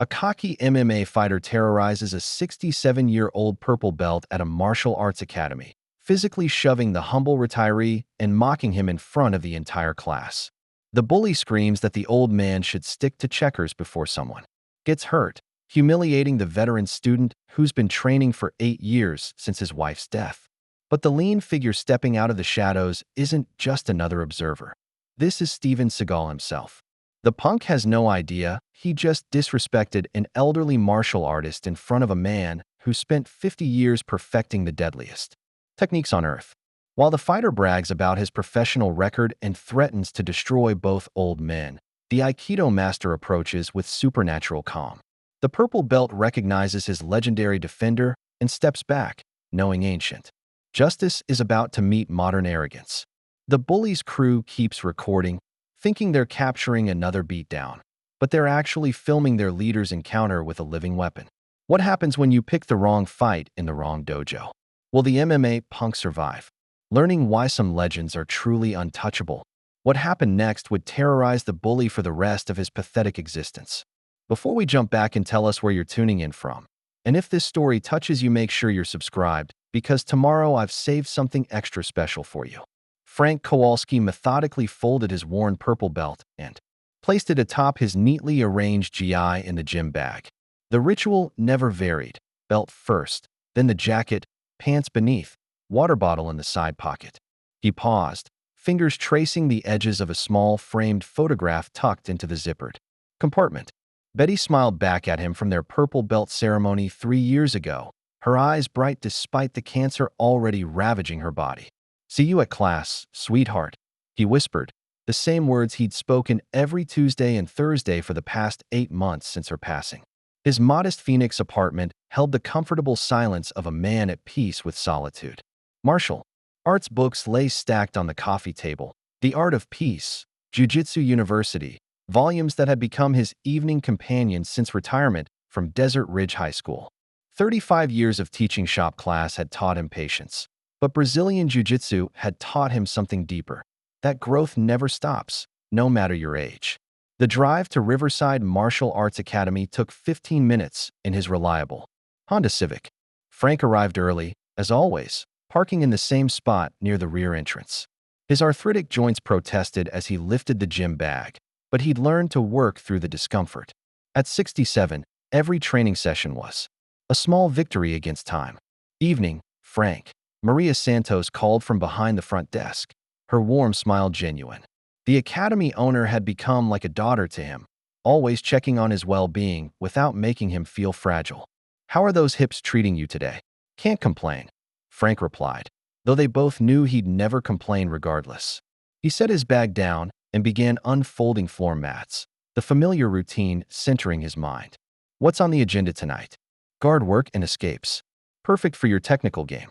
A cocky MMA fighter terrorizes a 67-year-old purple belt at a martial arts academy, physically shoving the humble retiree and mocking him in front of the entire class. The bully screams that the old man should stick to checkers before someone gets hurt, humiliating the veteran student who's been training for 8 years since his wife's death. But the lean figure stepping out of the shadows isn't just another observer. This is Steven Seagal himself. The punk has no idea he just disrespected an elderly martial artist in front of a man who spent 50 years perfecting the deadliest techniques on earth. While the fighter brags about his professional record and threatens to destroy both old men, the aikido master approaches with supernatural calm. The purple belt recognizes his legendary defender and steps back, knowing ancient justice is about to meet modern arrogance. The bully's crew keeps recording, thinking they're capturing another beatdown, but they're actually filming their leader's encounter with a living weapon. What happens when you pick the wrong fight in the wrong dojo? Will the MMA punk survive? Learning why some legends are truly untouchable. What happened next would terrorize the bully for the rest of his pathetic existence. Before we jump back and tell us where you're tuning in from, and if this story touches you, make sure you're subscribed, because tomorrow I've saved something extra special for you. Frank Kowalski methodically folded his worn purple belt and placed it atop his neatly arranged GI in the gym bag. The ritual never varied: belt first, then the jacket, pants beneath, water bottle in the side pocket. He paused, fingers tracing the edges of a small framed photograph tucked into the zippered compartment. Betty smiled back at him from their purple belt ceremony 3 years ago, her eyes bright despite the cancer already ravaging her body. "See you at class, sweetheart," he whispered, the same words he'd spoken every Tuesday and Thursday for the past 8 months since her passing. His modest Phoenix apartment held the comfortable silence of a man at peace with solitude. Martial arts books lay stacked on the coffee table. The Art of Peace, Jiu-Jitsu University, volumes that had become his evening companions since retirement from Desert Ridge High School. 35 years of teaching shop class had taught him patience. But Brazilian Jiu-Jitsu had taught him something deeper: that growth never stops, no matter your age. The drive to Riverside Martial Arts Academy took 15 minutes in his reliable Honda Civic. Frank arrived early, as always, parking in the same spot near the rear entrance. His arthritic joints protested as he lifted the gym bag, but he'd learned to work through the discomfort. At 67, every training session was a small victory against time. "Evening, Frank." Maria Santos called from behind the front desk, her warm smile genuine. The academy owner had become like a daughter to him, always checking on his well-being without making him feel fragile. "How are those hips treating you today?" "Can't complain," Frank replied, though they both knew he'd never complain regardless. He set his bag down and began unfolding floor mats, the familiar routine centering his mind. "What's on the agenda tonight?" "Guard work and escapes. Perfect for your technical game."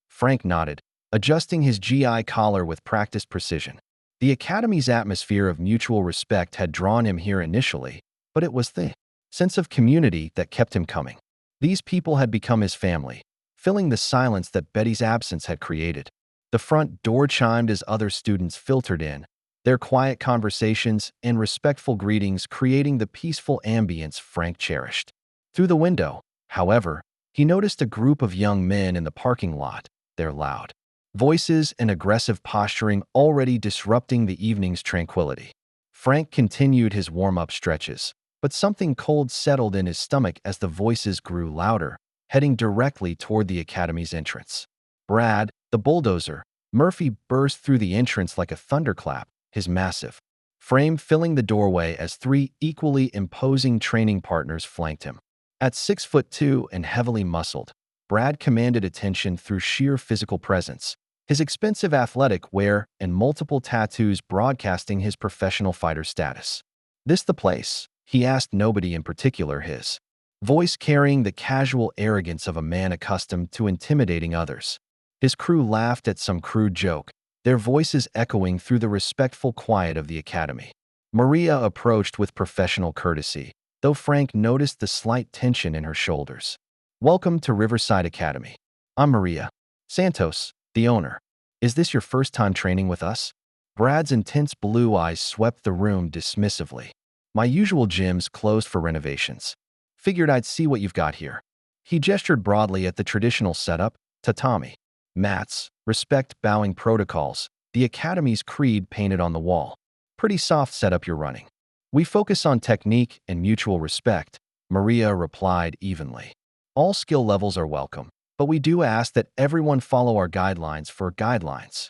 Frank nodded, adjusting his GI collar with practiced precision. The academy's atmosphere of mutual respect had drawn him here initially, but it was the sense of community that kept him coming. These people had become his family, filling the silence that Betty's absence had created. The front door chimed as other students filtered in, their quiet conversations and respectful greetings creating the peaceful ambience Frank cherished. Through the window, however, he noticed a group of young men in the parking lot, their loud voices and aggressive posturing already disrupting the evening's tranquility. Frank continued his warm-up stretches, but something cold settled in his stomach as the voices grew louder, heading directly toward the academy's entrance. Brad, the bulldozer, Murphy burst through the entrance like a thunderclap, his massive frame filling the doorway as 3 equally imposing training partners flanked him. At 6'2" and heavily muscled, Brad commanded attention through sheer physical presence, his expensive athletic wear and multiple tattoos broadcasting his professional fighter status. "This the place?" he asked, nobody in particular, his voice carrying the casual arrogance of a man accustomed to intimidating others. His crew laughed at some crude joke, their voices echoing through the respectful quiet of the academy. Maria approached with professional courtesy, though Frank noticed the slight tension in her shoulders. "Welcome to Riverside Academy. I'm Maria Santos, the owner. Is this your first time training with us?" Brad's intense blue eyes swept the room dismissively. "My usual gym's closed for renovations. Figured I'd see what you've got here. He gestured broadly at the traditional setup, tatami, mats, respect bowing protocols, the academy's creed painted on the wall. Pretty soft setup you're running. We focus on technique and mutual respect, Maria replied evenly. All skill levels are welcome, but we do ask that everyone follow our guidelines for guidelines.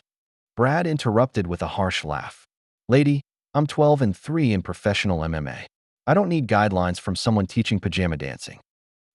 Brad interrupted with a harsh laugh. Lady, I'm 12 and 3 in professional MMA. I don't need guidelines from someone teaching pajama dancing.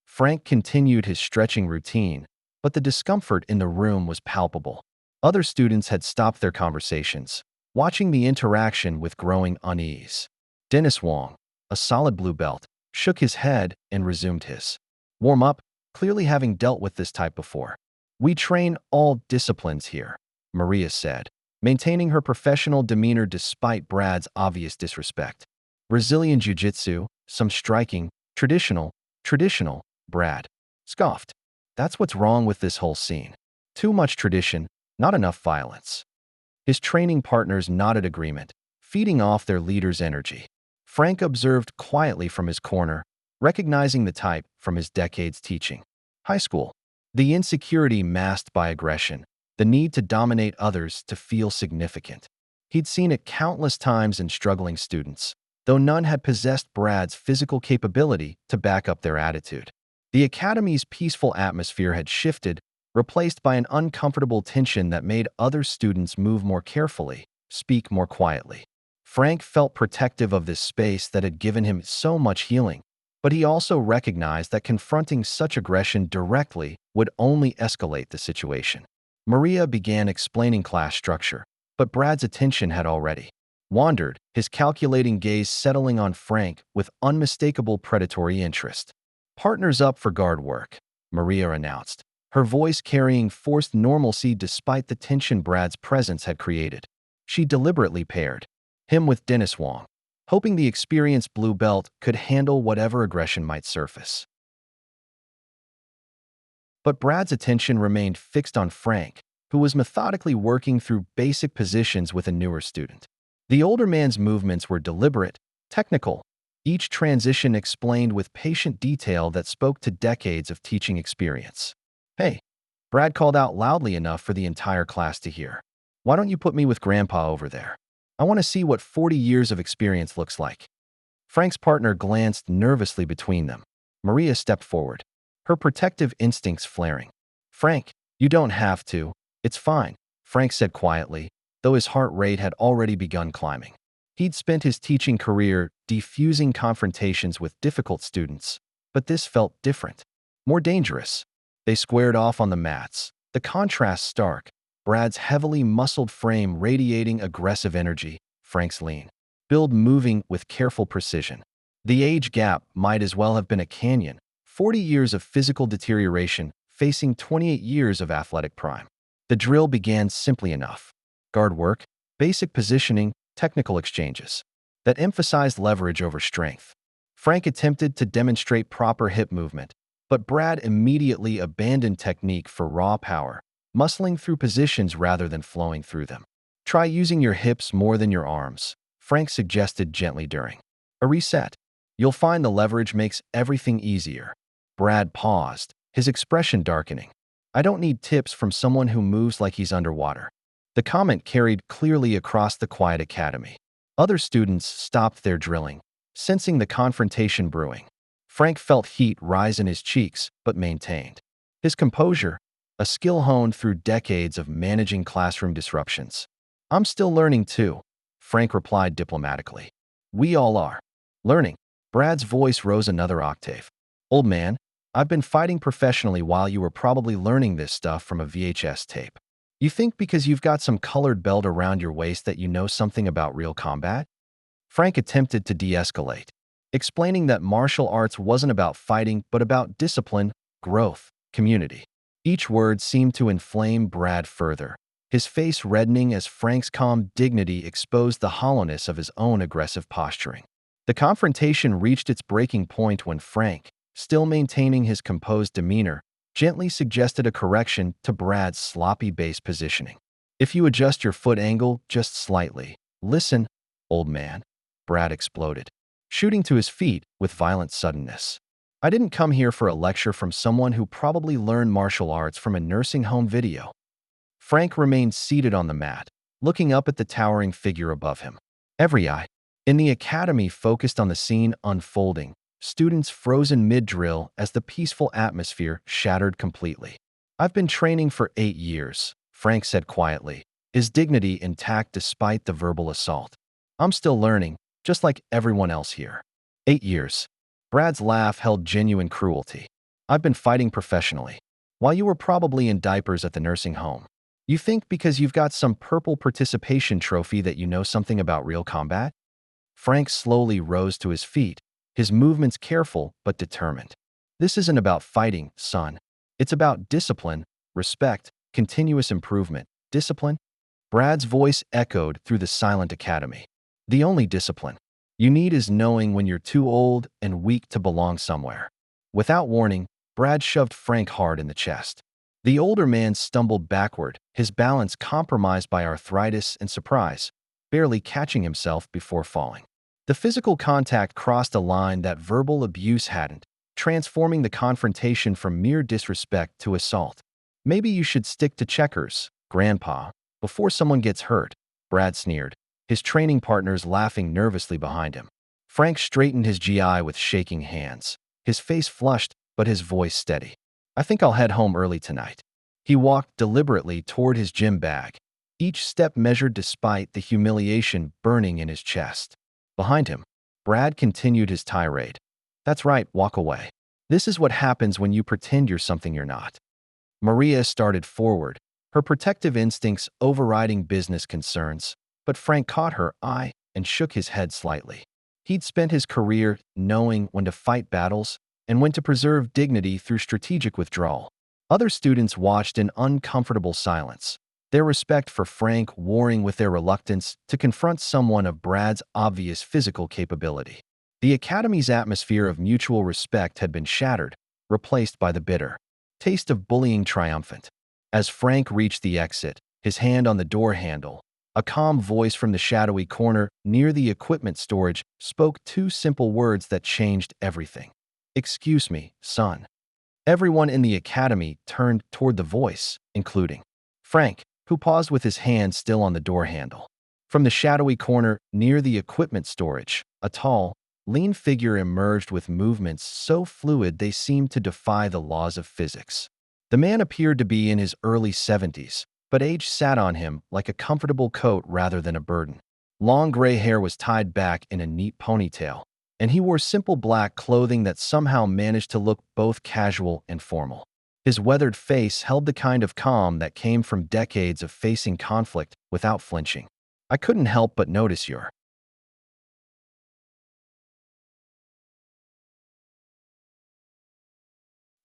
Frank continued his stretching routine, but the discomfort in the room was palpable. Other students had stopped their conversations, watching the interaction with growing unease. Dennis Wong, a solid blue belt, shook his head and resumed his warm up, clearly having dealt with this type before. We train all disciplines here, Maria said, maintaining her professional demeanor despite Brad's obvious disrespect. Brazilian Jiu-Jitsu, some striking, traditional, Brad scoffed. That's what's wrong with this whole scene. Too much tradition, not enough violence. His training partners nodded agreement, feeding off their leader's energy. Frank observed quietly from his corner, recognizing the type from his decades teaching. High school. The insecurity masked by aggression, the need to dominate others to feel significant. He'd seen it countless times in struggling students, though none had possessed Brad's physical capability to back up their attitude. The academy's peaceful atmosphere had shifted, replaced by an uncomfortable tension that made other students move more carefully, speak more quietly. Frank felt protective of this space that had given him so much healing, but he also recognized that confronting such aggression directly would only escalate the situation. Maria began explaining class structure, but Brad's attention had already wandered, his calculating gaze settling on Frank with unmistakable predatory interest. Partners up for guard work, Maria announced, her voice carrying forced normalcy despite the tension Brad's presence had created. She deliberately paired him with Dennis Wong, hoping the experienced blue belt could handle whatever aggression might surface. But Brad's attention remained fixed on Frank, who was methodically working through basic positions with a newer student. The older man's movements were deliberate, technical, each transition explained with patient detail that spoke to decades of teaching experience. Hey, Brad called out loudly enough for the entire class to hear. Why don't you put me with Grandpa over there? I want to see what 40 years of experience looks like. Frank's partner glanced nervously between them. Maria stepped forward, her protective instincts flaring. Frank, you don't have to. It's fine, Frank said quietly, though his heart rate had already begun climbing. He'd spent his teaching career defusing confrontations with difficult students, but this felt different, more dangerous. They squared off on the mats, the contrast stark, Brad's heavily muscled frame radiating aggressive energy, Frank's lean build moving with careful precision. The age gap might as well have been a canyon, 40 years of physical deterioration facing 28 years of athletic prime. The drill began simply enough. Guard work, basic positioning, technical exchanges that emphasized leverage over strength. Frank attempted to demonstrate proper hip movement, but Brad immediately abandoned technique for raw power, muscling through positions rather than flowing through them. Try using your hips more than your arms, Frank suggested gently during a reset. You'll find the leverage makes everything easier. Brad paused, his expression darkening. I don't need tips from someone who moves like he's underwater. The comment carried clearly across the quiet academy. Other students stopped their drilling, sensing the confrontation brewing. Frank felt heat rise in his cheeks, but maintained his composure, a skill honed through decades of managing classroom disruptions. I'm still learning too, Frank replied diplomatically. We all are. Learning. Brad's voice rose another octave. Old man, I've been fighting professionally while you were probably learning this stuff from a VHS tape. You think because you've got some colored belt around your waist that you know something about real combat? Frank attempted to de-escalate, explaining that martial arts wasn't about fighting but about discipline, growth, community. Each word seemed to inflame Brad further, his face reddening as Frank's calm dignity exposed the hollowness of his own aggressive posturing. The confrontation reached its breaking point when Frank, still maintaining his composed demeanor, gently suggested a correction to Brad's sloppy base positioning. If you adjust your foot angle just slightly. Listen, old man, Brad exploded, shooting to his feet with violent suddenness. I didn't come here for a lecture from someone who probably learned martial arts from a nursing home video. Frank remained seated on the mat, looking up at the towering figure above him. Every eye in the academy focused on the scene unfolding, students frozen mid-drill as the peaceful atmosphere shattered completely. I've been training for 8 years, Frank said quietly, his dignity intact despite the verbal assault. I'm still learning, just like everyone else here. 8 years. Brad's laugh held genuine cruelty. I've been fighting professionally, while you were probably in diapers at the nursing home. You think because you've got some purple participation trophy that you know something about real combat? Frank slowly rose to his feet, his movements careful but determined. This isn't about fighting, son. It's about discipline, respect, continuous improvement. Discipline? Brad's voice echoed through the silent academy. The only discipline you need is knowing when you're too old and weak to belong somewhere. Without warning, Brad shoved Frank hard in the chest. The older man stumbled backward, his balance compromised by arthritis and surprise, barely catching himself before falling. The physical contact crossed a line that verbal abuse hadn't, transforming the confrontation from mere disrespect to assault. Maybe you should stick to checkers, Grandpa, before someone gets hurt, Brad sneered, his training partners laughing nervously behind him. Frank straightened his GI with shaking hands, his face flushed but his voice steady. I think I'll head home early tonight. He walked deliberately toward his gym bag, each step measured despite the humiliation burning in his chest. Behind him, Brad continued his tirade. That's right, walk away. This is what happens when you pretend you're something you're not. Maria started forward, her protective instincts overriding business concerns, but Frank caught her eye and shook his head slightly. He'd spent his career knowing when to fight battles and when to preserve dignity through strategic withdrawal. Other students watched in uncomfortable silence, their respect for Frank warring with their reluctance to confront someone of Brad's obvious physical capability. The academy's atmosphere of mutual respect had been shattered, replaced by the bitter taste of bullying triumphant. As Frank reached the exit, his hand on the door handle, a calm voice from the shadowy corner near the equipment storage spoke 2 simple words that changed everything. Excuse me, son. Everyone in the academy turned toward the voice, including Frank, who paused with his hand still on the door handle. From the shadowy corner near the equipment storage, a tall, lean figure emerged with movements so fluid they seemed to defy the laws of physics. The man appeared to be in his early 70s, but age sat on him like a comfortable coat rather than a burden. Long gray hair was tied back in a neat ponytail, and he wore simple black clothing that somehow managed to look both casual and formal. His weathered face held the kind of calm that came from decades of facing conflict without flinching. I couldn't help but notice your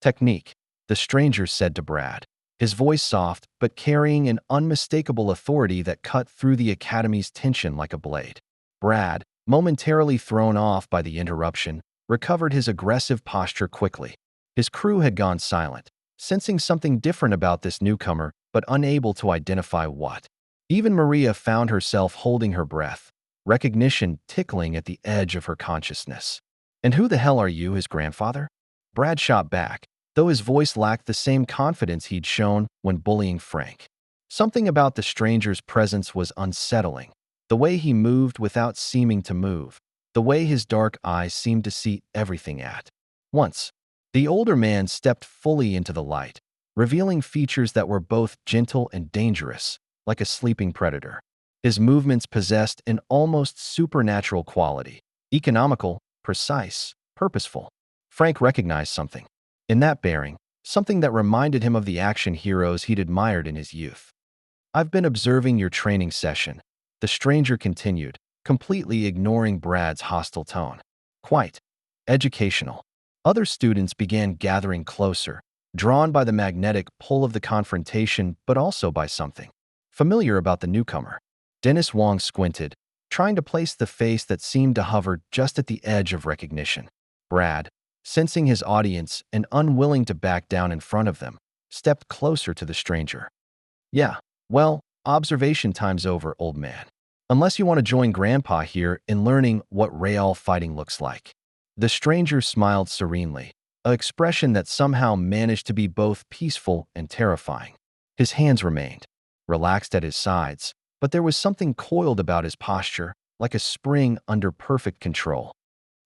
technique, the stranger said to Brad, his voice soft but carrying an unmistakable authority that cut through the academy's tension like a blade. Brad, momentarily thrown off by the interruption, recovered his aggressive posture quickly. His crew had gone silent, sensing something different about this newcomer but unable to identify what. Even Maria found herself holding her breath, recognition tickling at the edge of her consciousness. And who the hell are you, his grandfather? Brad shot back, though his voice lacked the same confidence he'd shown when bullying Frank. Something about the stranger's presence was unsettling. The way he moved without seeming to move, the way his dark eyes seemed to see everything at once. The older man stepped fully into the light, revealing features that were both gentle and dangerous, like a sleeping predator. His movements possessed an almost supernatural quality, economical, precise, purposeful. Frank recognized something in that bearing, something that reminded him of the action heroes he'd admired in his youth. I've been observing your training session, the stranger continued, completely ignoring Brad's hostile tone. Quite educational. Other students began gathering closer, drawn by the magnetic pull of the confrontation but also by something familiar about the newcomer. Dennis Wong squinted, trying to place the face that seemed to hover just at the edge of recognition. Brad, sensing his audience and unwilling to back down in front of them, stepped closer to the stranger. Yeah, well, observation time's over, old man. Unless you want to join Grandpa here in learning what real fighting looks like. The stranger smiled serenely, an expression that somehow managed to be both peaceful and terrifying. His hands remained relaxed at his sides, but there was something coiled about his posture, like a spring under perfect control.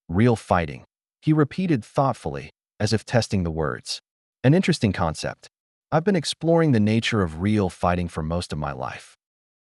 Real fighting, he repeated thoughtfully, as if testing the words. An interesting concept. I've been exploring the nature of real fighting for most of my life.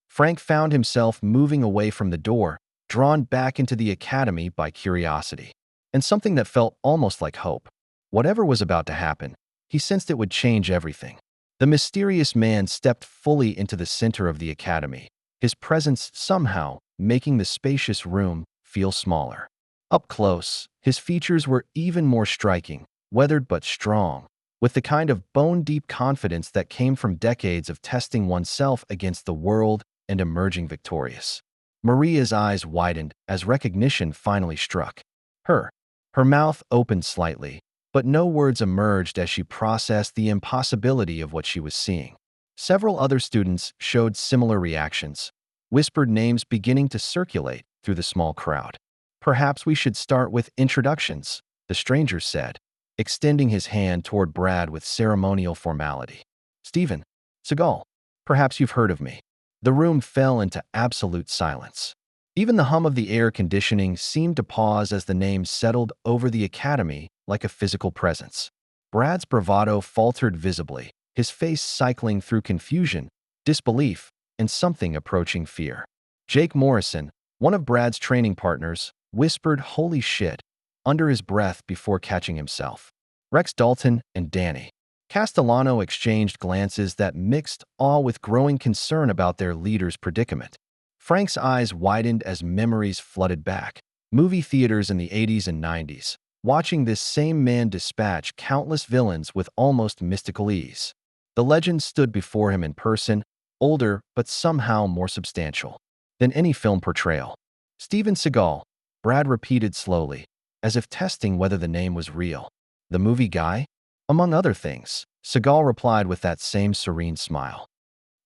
Frank found himself moving away from the door, drawn back into the academy by curiosity, and something that felt almost like hope. Whatever was about to happen, he sensed it would change everything. The mysterious man stepped fully into the center of the academy, his presence somehow making the spacious room feel smaller. Up close, his features were even more striking, weathered but strong, with the kind of bone-deep confidence that came from decades of testing oneself against the world and emerging victorious. Maria's eyes widened as recognition finally struck her. Her mouth opened slightly, but no words emerged as she processed the impossibility of what she was seeing. Several other students showed similar reactions, whispered names beginning to circulate through the small crowd. "Perhaps we should start with introductions," the stranger said, extending his hand toward Brad with ceremonial formality. "Steven Seagal, perhaps you've heard of me." The room fell into absolute silence. Even the hum of the air conditioning seemed to pause as the name settled over the academy like a physical presence. Brad's bravado faltered visibly, his face cycling through confusion, disbelief, and something approaching fear. Jake Morrison, one of Brad's training partners, whispered "holy shit" under his breath before catching himself. Rex Dalton and Danny Castellano exchanged glances that mixed awe with growing concern about their leader's predicament. Frank's eyes widened as memories flooded back. Movie theaters in the 80s and 90s, watching this same man dispatch countless villains with almost mystical ease. The legend stood before him in person, older but somehow more substantial than any film portrayal. "Steven Seagal," Brad repeated slowly, as if testing whether the name was real. "The movie guy?" "Among other things," Seagal replied with that same serene smile.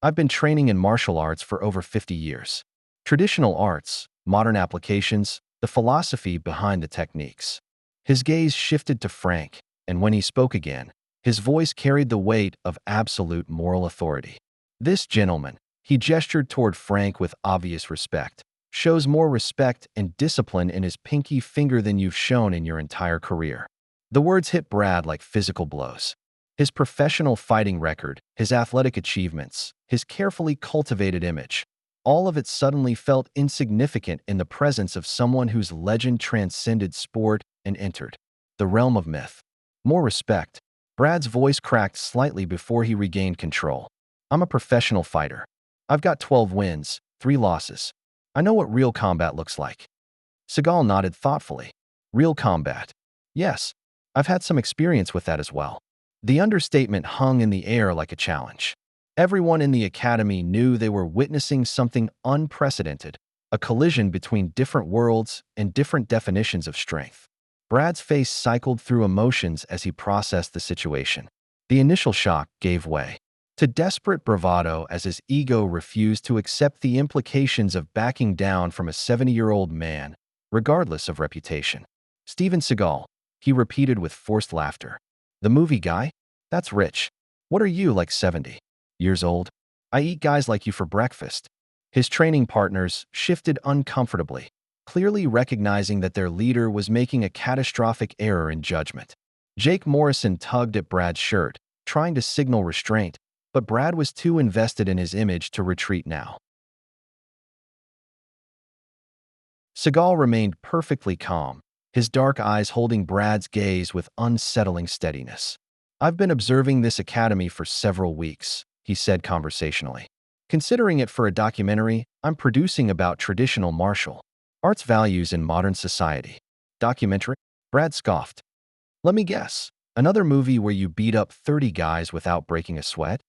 "I've been training in martial arts for over 50 years. Traditional arts, modern applications, the philosophy behind the techniques." His gaze shifted to Frank, and when he spoke again, his voice carried the weight of absolute moral authority. "This gentleman," he gestured toward Frank with obvious respect, "shows more respect and discipline in his pinky finger than you've shown in your entire career." The words hit Brad like physical blows. His professional fighting record, his athletic achievements, his carefully cultivated image, all of it suddenly felt insignificant in the presence of someone whose legend transcended sport and entered the realm of myth. "More respect." Brad's voice cracked slightly before he regained control. "I'm a professional fighter. I've got 12 wins, 3 losses. I know what real combat looks like." Seagal nodded thoughtfully. "Real combat. Yes, I've had some experience with that as well." The understatement hung in the air like a challenge. Everyone in the academy knew they were witnessing something unprecedented, a collision between different worlds and different definitions of strength. Brad's face cycled through emotions as he processed the situation. The initial shock gave way to desperate bravado as his ego refused to accept the implications of backing down from a 70-year-old man, regardless of reputation. "Steven Seagal," he repeated with forced laughter. "The movie guy? That's rich. What are you, like 70 years old? I eat guys like you for breakfast." His training partners shifted uncomfortably, clearly recognizing that their leader was making a catastrophic error in judgment. Jake Morrison tugged at Brad's shirt, trying to signal restraint, but Brad was too invested in his image to retreat now. Seagal remained perfectly calm, his dark eyes holding Brad's gaze with unsettling steadiness. "I've been observing this academy for several weeks," he said conversationally. "Considering it for a documentary I'm producing about traditional martial arts values in modern society." "Documentary?" Brad scoffed. "Let me guess. Another movie where you beat up 30 guys without breaking a sweat?"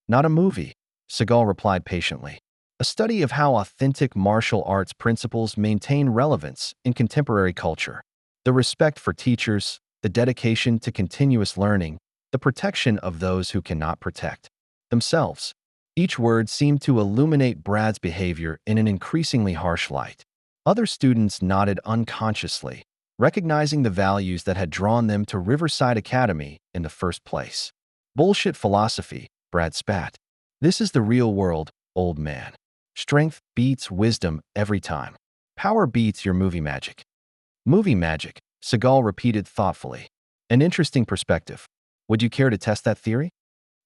"Not a movie," Seagal replied patiently. "A study of how authentic martial arts principles maintain relevance in contemporary culture. The respect for teachers, the dedication to continuous learning, the protection of those who cannot protect themselves." Each word seemed to illuminate Brad's behavior in an increasingly harsh light. Other students nodded unconsciously, recognizing the values that had drawn them to Riverside Academy in the first place. Bullshit philosophy, Brad spat. This is the real world, old man. Strength beats wisdom every time. Power beats your movie magic. Movie magic, Seagal repeated thoughtfully. An interesting perspective. Would you care to test that theory?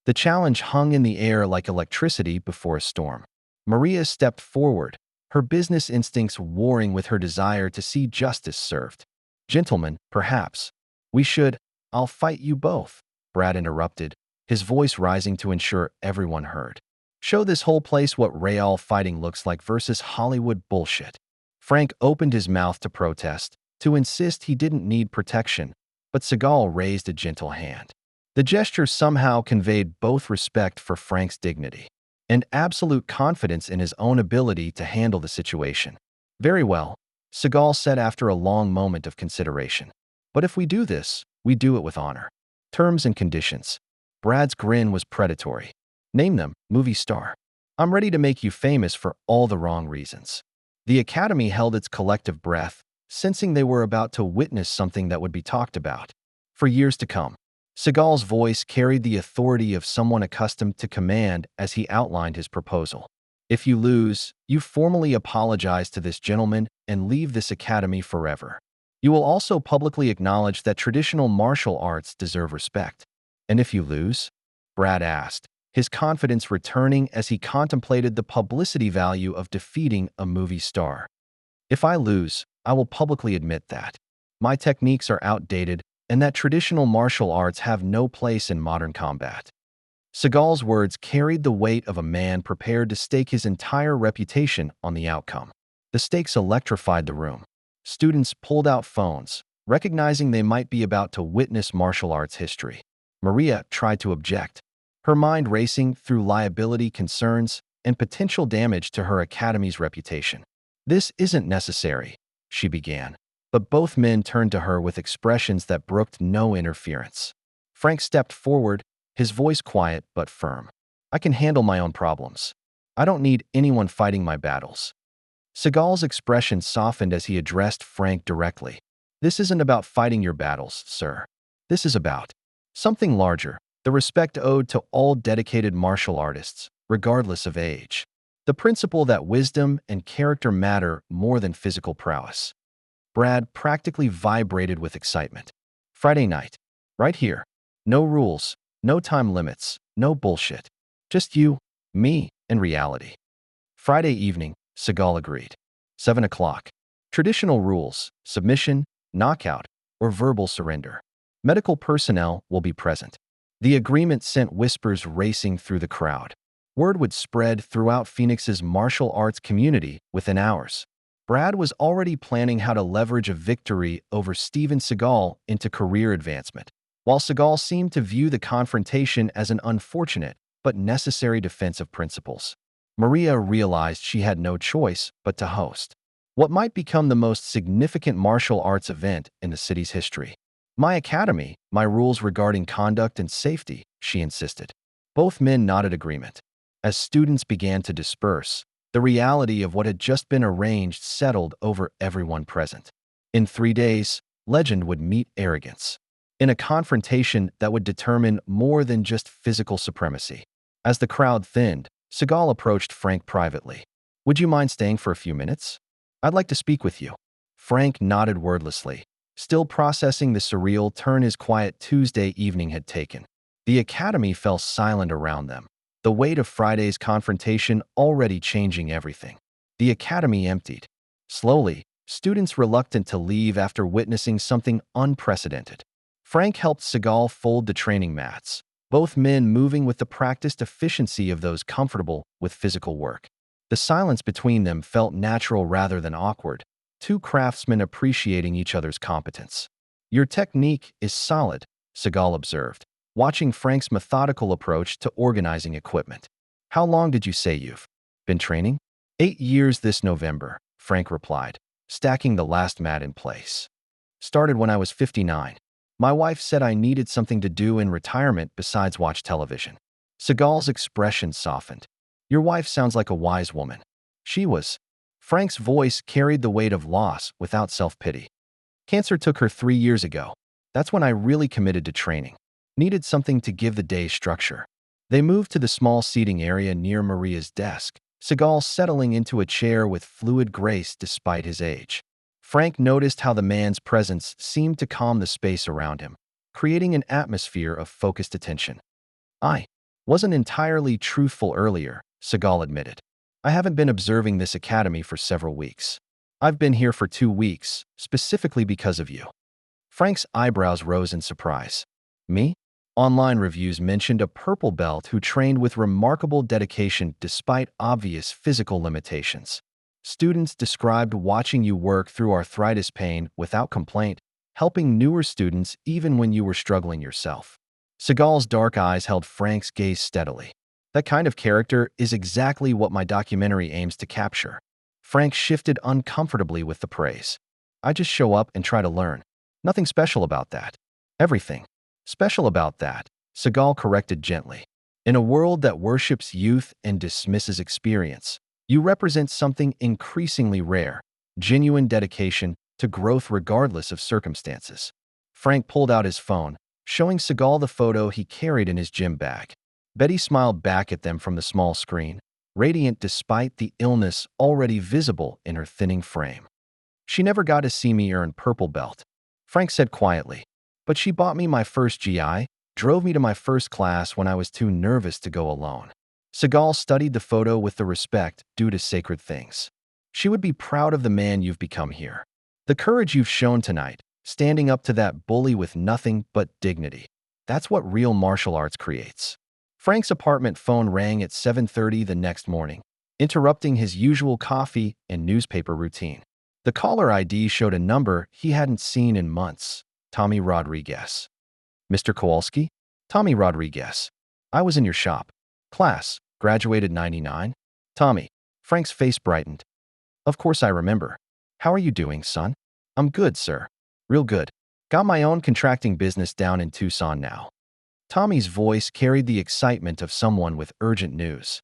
The challenge hung in the air like electricity before a storm. Maria stepped forward, her business instincts warring with her desire to see justice served. Gentlemen, perhaps. We should. I'll fight you both, Brad interrupted, his voice rising to ensure everyone heard. Show this whole place what real fighting looks like versus Hollywood bullshit. Frank opened his mouth to protest, to insist he didn't need protection, but Seagal raised a gentle hand. The gesture somehow conveyed both respect for Frank's dignity and absolute confidence in his own ability to handle the situation. Very well, Seagal said after a long moment of consideration. But if we do this, we do it with honor. Terms and conditions. Brad's grin was predatory. Name them, movie star. I'm ready to make you famous for all the wrong reasons. The Academy held its collective breath, sensing they were about to witness something that would be talked about for years to come. Seagal's voice carried the authority of someone accustomed to command as he outlined his proposal. If you lose, you formally apologize to this gentleman and leave this academy forever. You will also publicly acknowledge that traditional martial arts deserve respect. And if you lose? Brad asked, his confidence returning as he contemplated the publicity value of defeating a movie star. If I lose, I will publicly admit that my techniques are outdated and that traditional martial arts have no place in modern combat. Seagal's words carried the weight of a man prepared to stake his entire reputation on the outcome. The stakes electrified the room. Students pulled out phones, recognizing they might be about to witness martial arts history. Maria tried to object, her mind racing through liability concerns and potential damage to her academy's reputation. This isn't necessary, she began. But both men turned to her with expressions that brooked no interference. Frank stepped forward, his voice quiet but firm. I can handle my own problems. I don't need anyone fighting my battles. Seagal's expression softened as he addressed Frank directly. This isn't about fighting your battles, sir. This is about something larger, the respect owed to all dedicated martial artists, regardless of age. The principle that wisdom and character matter more than physical prowess. Brad practically vibrated with excitement. Friday night. Right here. No rules, no time limits, no bullshit. Just you, me, and reality. Friday evening, Seagal agreed. 7 o'clock. Traditional rules, submission, knockout, or verbal surrender. Medical personnel will be present. The agreement sent whispers racing through the crowd. Word would spread throughout Phoenix's martial arts community within hours. Brad was already planning how to leverage a victory over Steven Seagal into career advancement, while Seagal seemed to view the confrontation as an unfortunate but necessary defense of principles. Maria realized she had no choice but to host what might become the most significant martial arts event in the city's history. My academy, my rules regarding conduct and safety, she insisted. Both men nodded agreement. As students began to disperse, the reality of what had just been arranged settled over everyone present. In 3 days, legend would meet arrogance, in a confrontation that would determine more than just physical supremacy. As the crowd thinned, Seagal approached Frank privately. Would you mind staying for a few minutes? I'd like to speak with you. Frank nodded wordlessly, still processing the surreal turn his quiet Tuesday evening had taken. The academy fell silent around them, the weight of Friday's confrontation already changing everything. The academy emptied. Slowly, students reluctant to leave after witnessing something unprecedented. Frank helped Seagal fold the training mats, both men moving with the practiced efficiency of those comfortable with physical work. The silence between them felt natural rather than awkward, two craftsmen appreciating each other's competence. Your technique is solid, Seagal observed, watching Frank's methodical approach to organizing equipment. How long did you say you've been training? 8 years this November, Frank replied, stacking the last mat in place. Started when I was 59. My wife said I needed something to do in retirement besides watch television. Seagal's expression softened. Your wife sounds like a wise woman. She was. Frank's voice carried the weight of loss without self-pity. Cancer took her 3 years ago. That's when I really committed to training. Needed something to give the day structure. They moved to the small seating area near Maria's desk, Seagal settling into a chair with fluid grace despite his age. Frank noticed how the man's presence seemed to calm the space around him, creating an atmosphere of focused attention. I wasn't entirely truthful earlier, Seagal admitted. I haven't been observing this academy for several weeks. I've been here for 2 weeks, specifically because of you. Frank's eyebrows rose in surprise. Me? Online reviews mentioned a purple belt who trained with remarkable dedication despite obvious physical limitations. Students described watching you work through arthritis pain without complaint, helping newer students even when you were struggling yourself. Seagal's dark eyes held Frank's gaze steadily. That kind of character is exactly what my documentary aims to capture. Frank shifted uncomfortably with the praise. I just show up and try to learn. Nothing special about that. Everything special about that, Seagal corrected gently. In a world that worships youth and dismisses experience, you represent something increasingly rare, genuine dedication to growth regardless of circumstances. Frank pulled out his phone, showing Seagal the photo he carried in his gym bag. Betty smiled back at them from the small screen, radiant despite the illness already visible in her thinning frame. She never got to see me earn purple belt, Frank said quietly, but she bought me my first GI, drove me to my first class when I was too nervous to go alone. Seagal studied the photo with the respect due to sacred things. She would be proud of the man you've become here. The courage you've shown tonight, standing up to that bully with nothing but dignity. That's what real martial arts creates. Frank's apartment phone rang at 7:30 the next morning, interrupting his usual coffee and newspaper routine. The caller ID showed a number he hadn't seen in months. Tommy Rodriguez. Mr. Kowalski? Tommy Rodriguez. I was in your shop. Class, graduated 99? Tommy. Frank's face brightened. Of course I remember. How are you doing, son? I'm good, sir. Real good. Got my own contracting business down in Tucson now. Tommy's voice carried the excitement of someone with urgent news.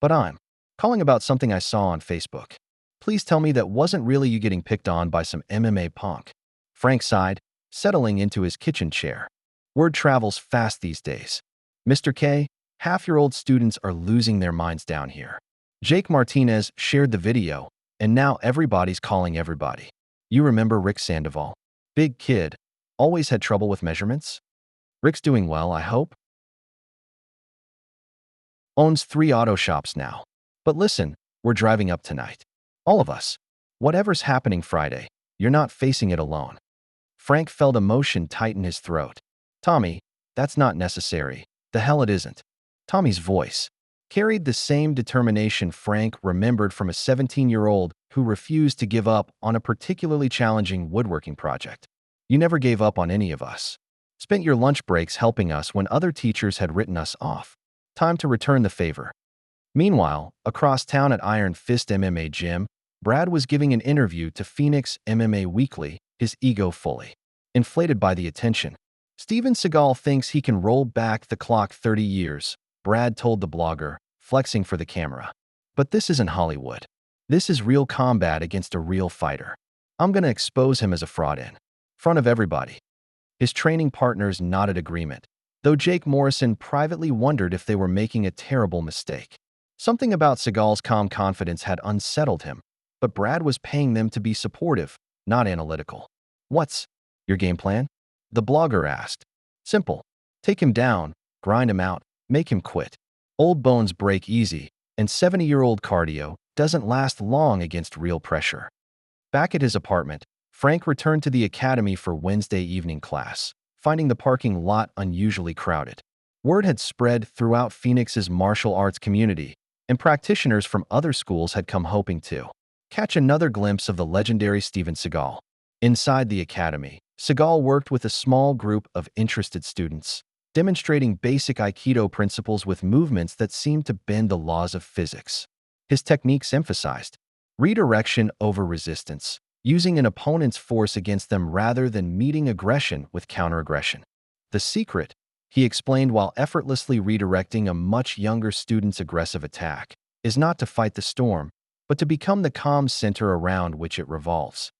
But I'm calling about something I saw on Facebook. Please tell me that wasn't really you getting picked on by some MMA punk. Frank sighed, settling into his kitchen chair. Word travels fast these days. Mr. K, half-year-old students are losing their minds down here. Jake Martinez shared the video, and now everybody's calling everybody. You remember Rick Sandoval? Big kid. Always had trouble with measurements? Rick's doing well, I hope? Owns 3 auto shops now. But listen, we're driving up tonight. All of us. Whatever's happening Friday, you're not facing it alone. Frank felt emotion tighten his throat. Tommy, that's not necessary. The hell it isn't. Tommy's voice carried the same determination Frank remembered from a 17-year-old who refused to give up on a particularly challenging woodworking project. You never gave up on any of us. Spent your lunch breaks helping us when other teachers had written us off. Time to return the favor. Meanwhile, across town at Iron Fist MMA Gym, Brad was giving an interview to Phoenix MMA Weekly, his ego fully inflated by the attention. Steven Seagal thinks he can roll back the clock 30 years, Brad told the blogger, flexing for the camera. But this isn't Hollywood. This is real combat against a real fighter. I'm gonna expose him as a fraud in front of everybody. His training partners nodded agreement, though Jake Morrison privately wondered if they were making a terrible mistake. Something about Seagal's calm confidence had unsettled him, but Brad was paying them to be supportive, not analytical. What's your game plan? The blogger asked. Simple. Take him down, grind him out, make him quit. Old bones break easy, and 70-year-old cardio doesn't last long against real pressure. Back at his apartment, Frank returned to the academy for Wednesday evening class, finding the parking lot unusually crowded. Word had spread throughout Phoenix's martial arts community, and practitioners from other schools had come hoping to catch another glimpse of the legendary Steven Seagal. Inside the academy, Seagal worked with a small group of interested students, demonstrating basic aikido principles with movements that seemed to bend the laws of physics. His techniques emphasized redirection over resistance, using an opponent's force against them rather than meeting aggression with counteraggression. The secret, he explained while effortlessly redirecting a much younger student's aggressive attack, is not to fight the storm, but to become the calm center around which it revolves.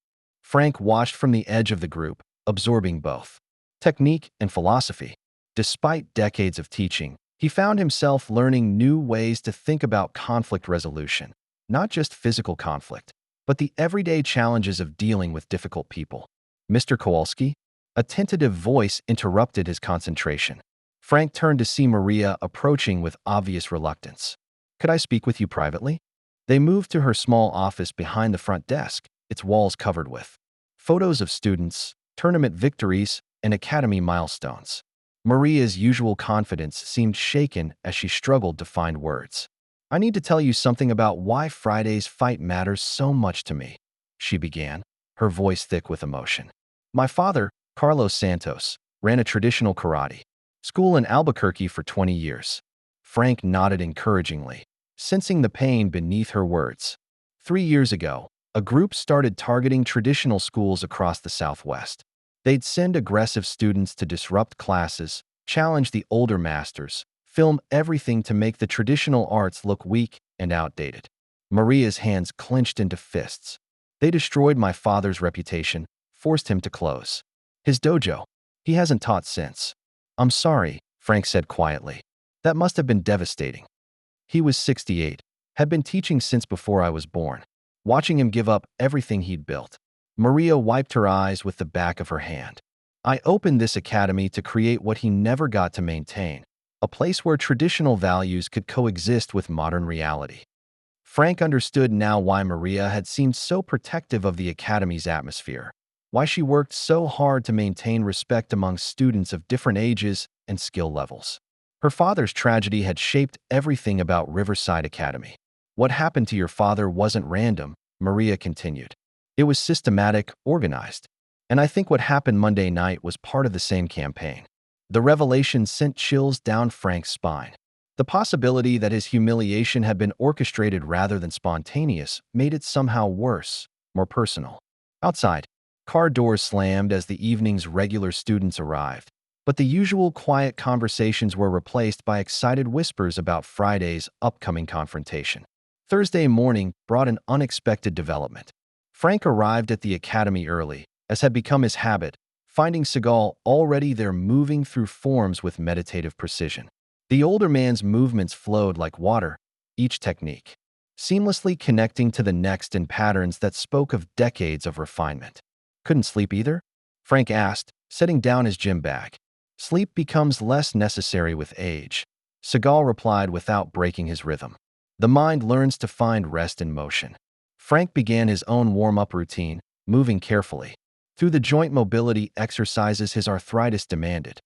Frank watched from the edge of the group, absorbing both technique and philosophy. Despite decades of teaching, he found himself learning new ways to think about conflict resolution, not just physical conflict, but the everyday challenges of dealing with difficult people. Mr. Kowalski? A tentative voice interrupted his concentration. Frank turned to see Maria approaching with obvious reluctance. Could I speak with you privately? They moved to her small office behind the front desk, its walls covered with photos of students, tournament victories, and academy milestones. Maria's usual confidence seemed shaken as she struggled to find words. I need to tell you something about why Friday's fight matters so much to me, she began, her voice thick with emotion. My father, Carlos Santos, ran a traditional karate school in Albuquerque for 20 years. Frank nodded encouragingly, sensing the pain beneath her words. 3 years ago, a group started targeting traditional schools across the Southwest. They'd send aggressive students to disrupt classes, challenge the older masters, film everything to make the traditional arts look weak and outdated. Maria's hands clenched into fists. They destroyed my father's reputation, forced him to close his dojo. He hasn't taught since. I'm sorry, Frank said quietly. That must have been devastating. He was 68, had been teaching since before I was born. Watching him give up everything he'd built. Maria wiped her eyes with the back of her hand. I opened this academy to create what he never got to maintain, a place where traditional values could coexist with modern reality. Frank understood now why Maria had seemed so protective of the academy's atmosphere, why she worked so hard to maintain respect among students of different ages and skill levels. Her father's tragedy had shaped everything about Riverside Academy. What happened to your father wasn't random, Maria continued. It was systematic, organized. And I think what happened Monday night was part of the same campaign. The revelation sent chills down Frank's spine. The possibility that his humiliation had been orchestrated rather than spontaneous made it somehow worse, more personal. Outside, car doors slammed as the evening's regular students arrived, but the usual quiet conversations were replaced by excited whispers about Friday's upcoming confrontation. Thursday morning brought an unexpected development. Frank arrived at the academy early, as had become his habit, finding Seagal already there moving through forms with meditative precision. The older man's movements flowed like water, each technique seamlessly connecting to the next in patterns that spoke of decades of refinement. Couldn't sleep either? Frank asked, setting down his gym bag. Sleep becomes less necessary with age, Seagal replied without breaking his rhythm. The mind learns to find rest in motion. Frank began his own warm-up routine, moving carefully through the joint mobility exercises his arthritis demanded.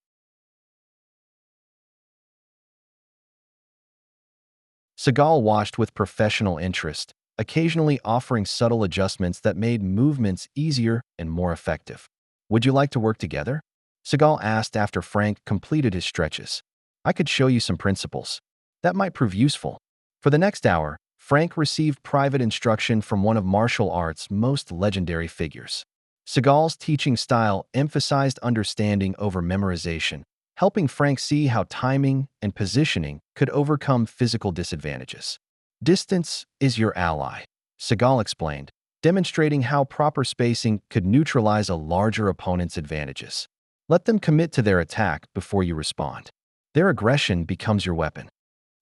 Seagal watched with professional interest, occasionally offering subtle adjustments that made movements easier and more effective. Would you like to work together? Seagal asked after Frank completed his stretches. I could show you some principles. That might prove useful. For the next hour, Frank received private instruction from one of martial arts' most legendary figures. Seagal's teaching style emphasized understanding over memorization, helping Frank see how timing and positioning could overcome physical disadvantages. Distance is your ally, Seagal explained, demonstrating how proper spacing could neutralize a larger opponent's advantages. Let them commit to their attack before you respond. Their aggression becomes your weapon.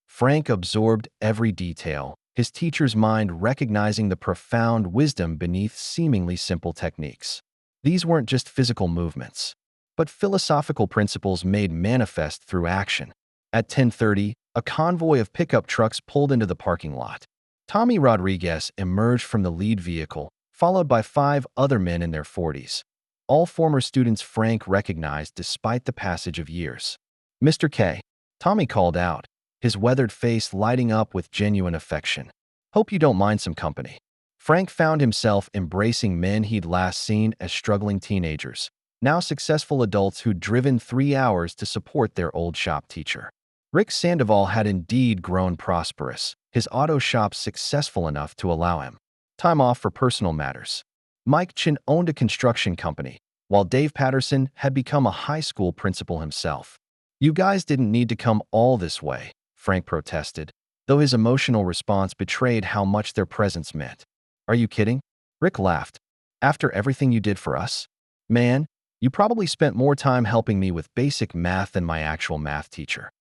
Frank absorbed every detail, his teacher's mind recognizing the profound wisdom beneath seemingly simple techniques. These weren't just physical movements, but philosophical principles made manifest through action. At 10:30, a convoy of pickup trucks pulled into the parking lot. Tommy Rodriguez emerged from the lead vehicle, followed by 5 other men in their 40s. All former students Frank recognized despite the passage of years. Mr. K, Tommy called out, his weathered face lighting up with genuine affection. Hope you don't mind some company. Frank found himself embracing men he'd last seen as struggling teenagers, now successful adults who'd driven 3 hours to support their old shop teacher. Rick Sandoval had indeed grown prosperous, his auto shop successful enough to allow him time off for personal matters. Mike Chin owned a construction company, while Dave Patterson had become a high school principal himself. You guys didn't need to come all this way, Frank protested, though his emotional response betrayed how much their presence meant. Are you kidding? Rick laughed. After everything you did for us? Man, you probably spent more time helping me with basic math than my actual math teacher.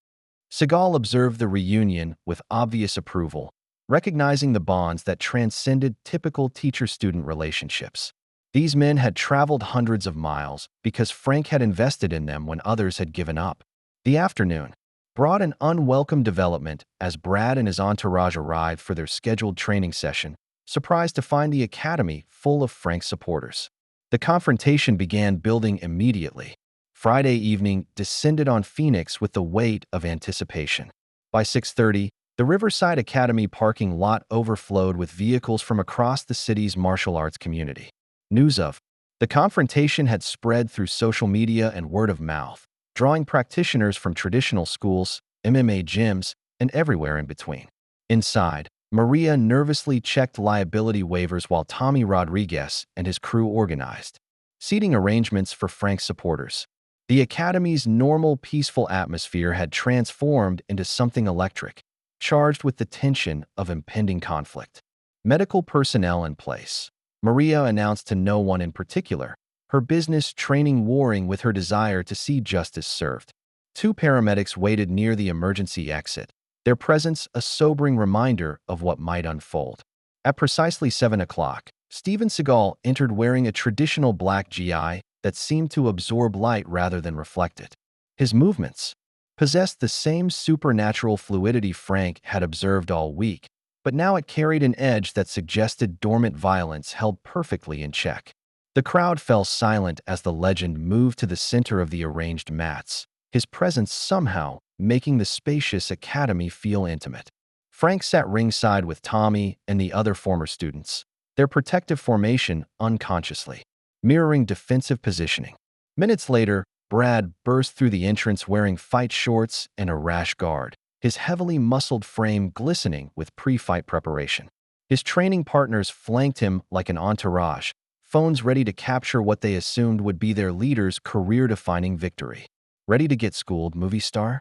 Seagal observed the reunion with obvious approval, recognizing the bonds that transcended typical teacher-student relationships. These men had traveled hundreds of miles because Frank had invested in them when others had given up. The afternoon brought an unwelcome development as Brad and his entourage arrived for their scheduled training session, surprised to find the academy full of Frank's supporters. The confrontation began building immediately. Friday evening descended on Phoenix with the weight of anticipation. By 6:30, the Riverside Academy parking lot overflowed with vehicles from across the city's martial arts community. News of the confrontation had spread through social media and word of mouth, drawing practitioners from traditional schools, MMA gyms, and everywhere in between. Inside, Maria nervously checked liability waivers while Tommy Rodriguez and his crew organized seating arrangements for Frank's supporters. The Academy's normal, peaceful atmosphere had transformed into something electric, charged with the tension of impending conflict. Medical personnel in place. Maria announced to no one in particular, her business training warring with her desire to see justice served. Two paramedics waited near the emergency exit, their presence a sobering reminder of what might unfold. At precisely 7 o'clock, Steven Seagal entered wearing a traditional black GI that seemed to absorb light rather than reflect it. His movements possessed the same supernatural fluidity Frank had observed all week, but now it carried an edge that suggested dormant violence held perfectly in check. The crowd fell silent as the legend moved to the center of the arranged mats, his presence somehow making the spacious academy feel intimate. Frank sat ringside with Tommy and the other former students, their protective formation unconsciously mirroring defensive positioning. Minutes later, Brad burst through the entrance wearing fight shorts and a rash guard, his heavily muscled frame glistening with pre-fight preparation. His training partners flanked him like an entourage, phones ready to capture what they assumed would be their leader's career-defining victory. "Ready to get schooled, movie star?"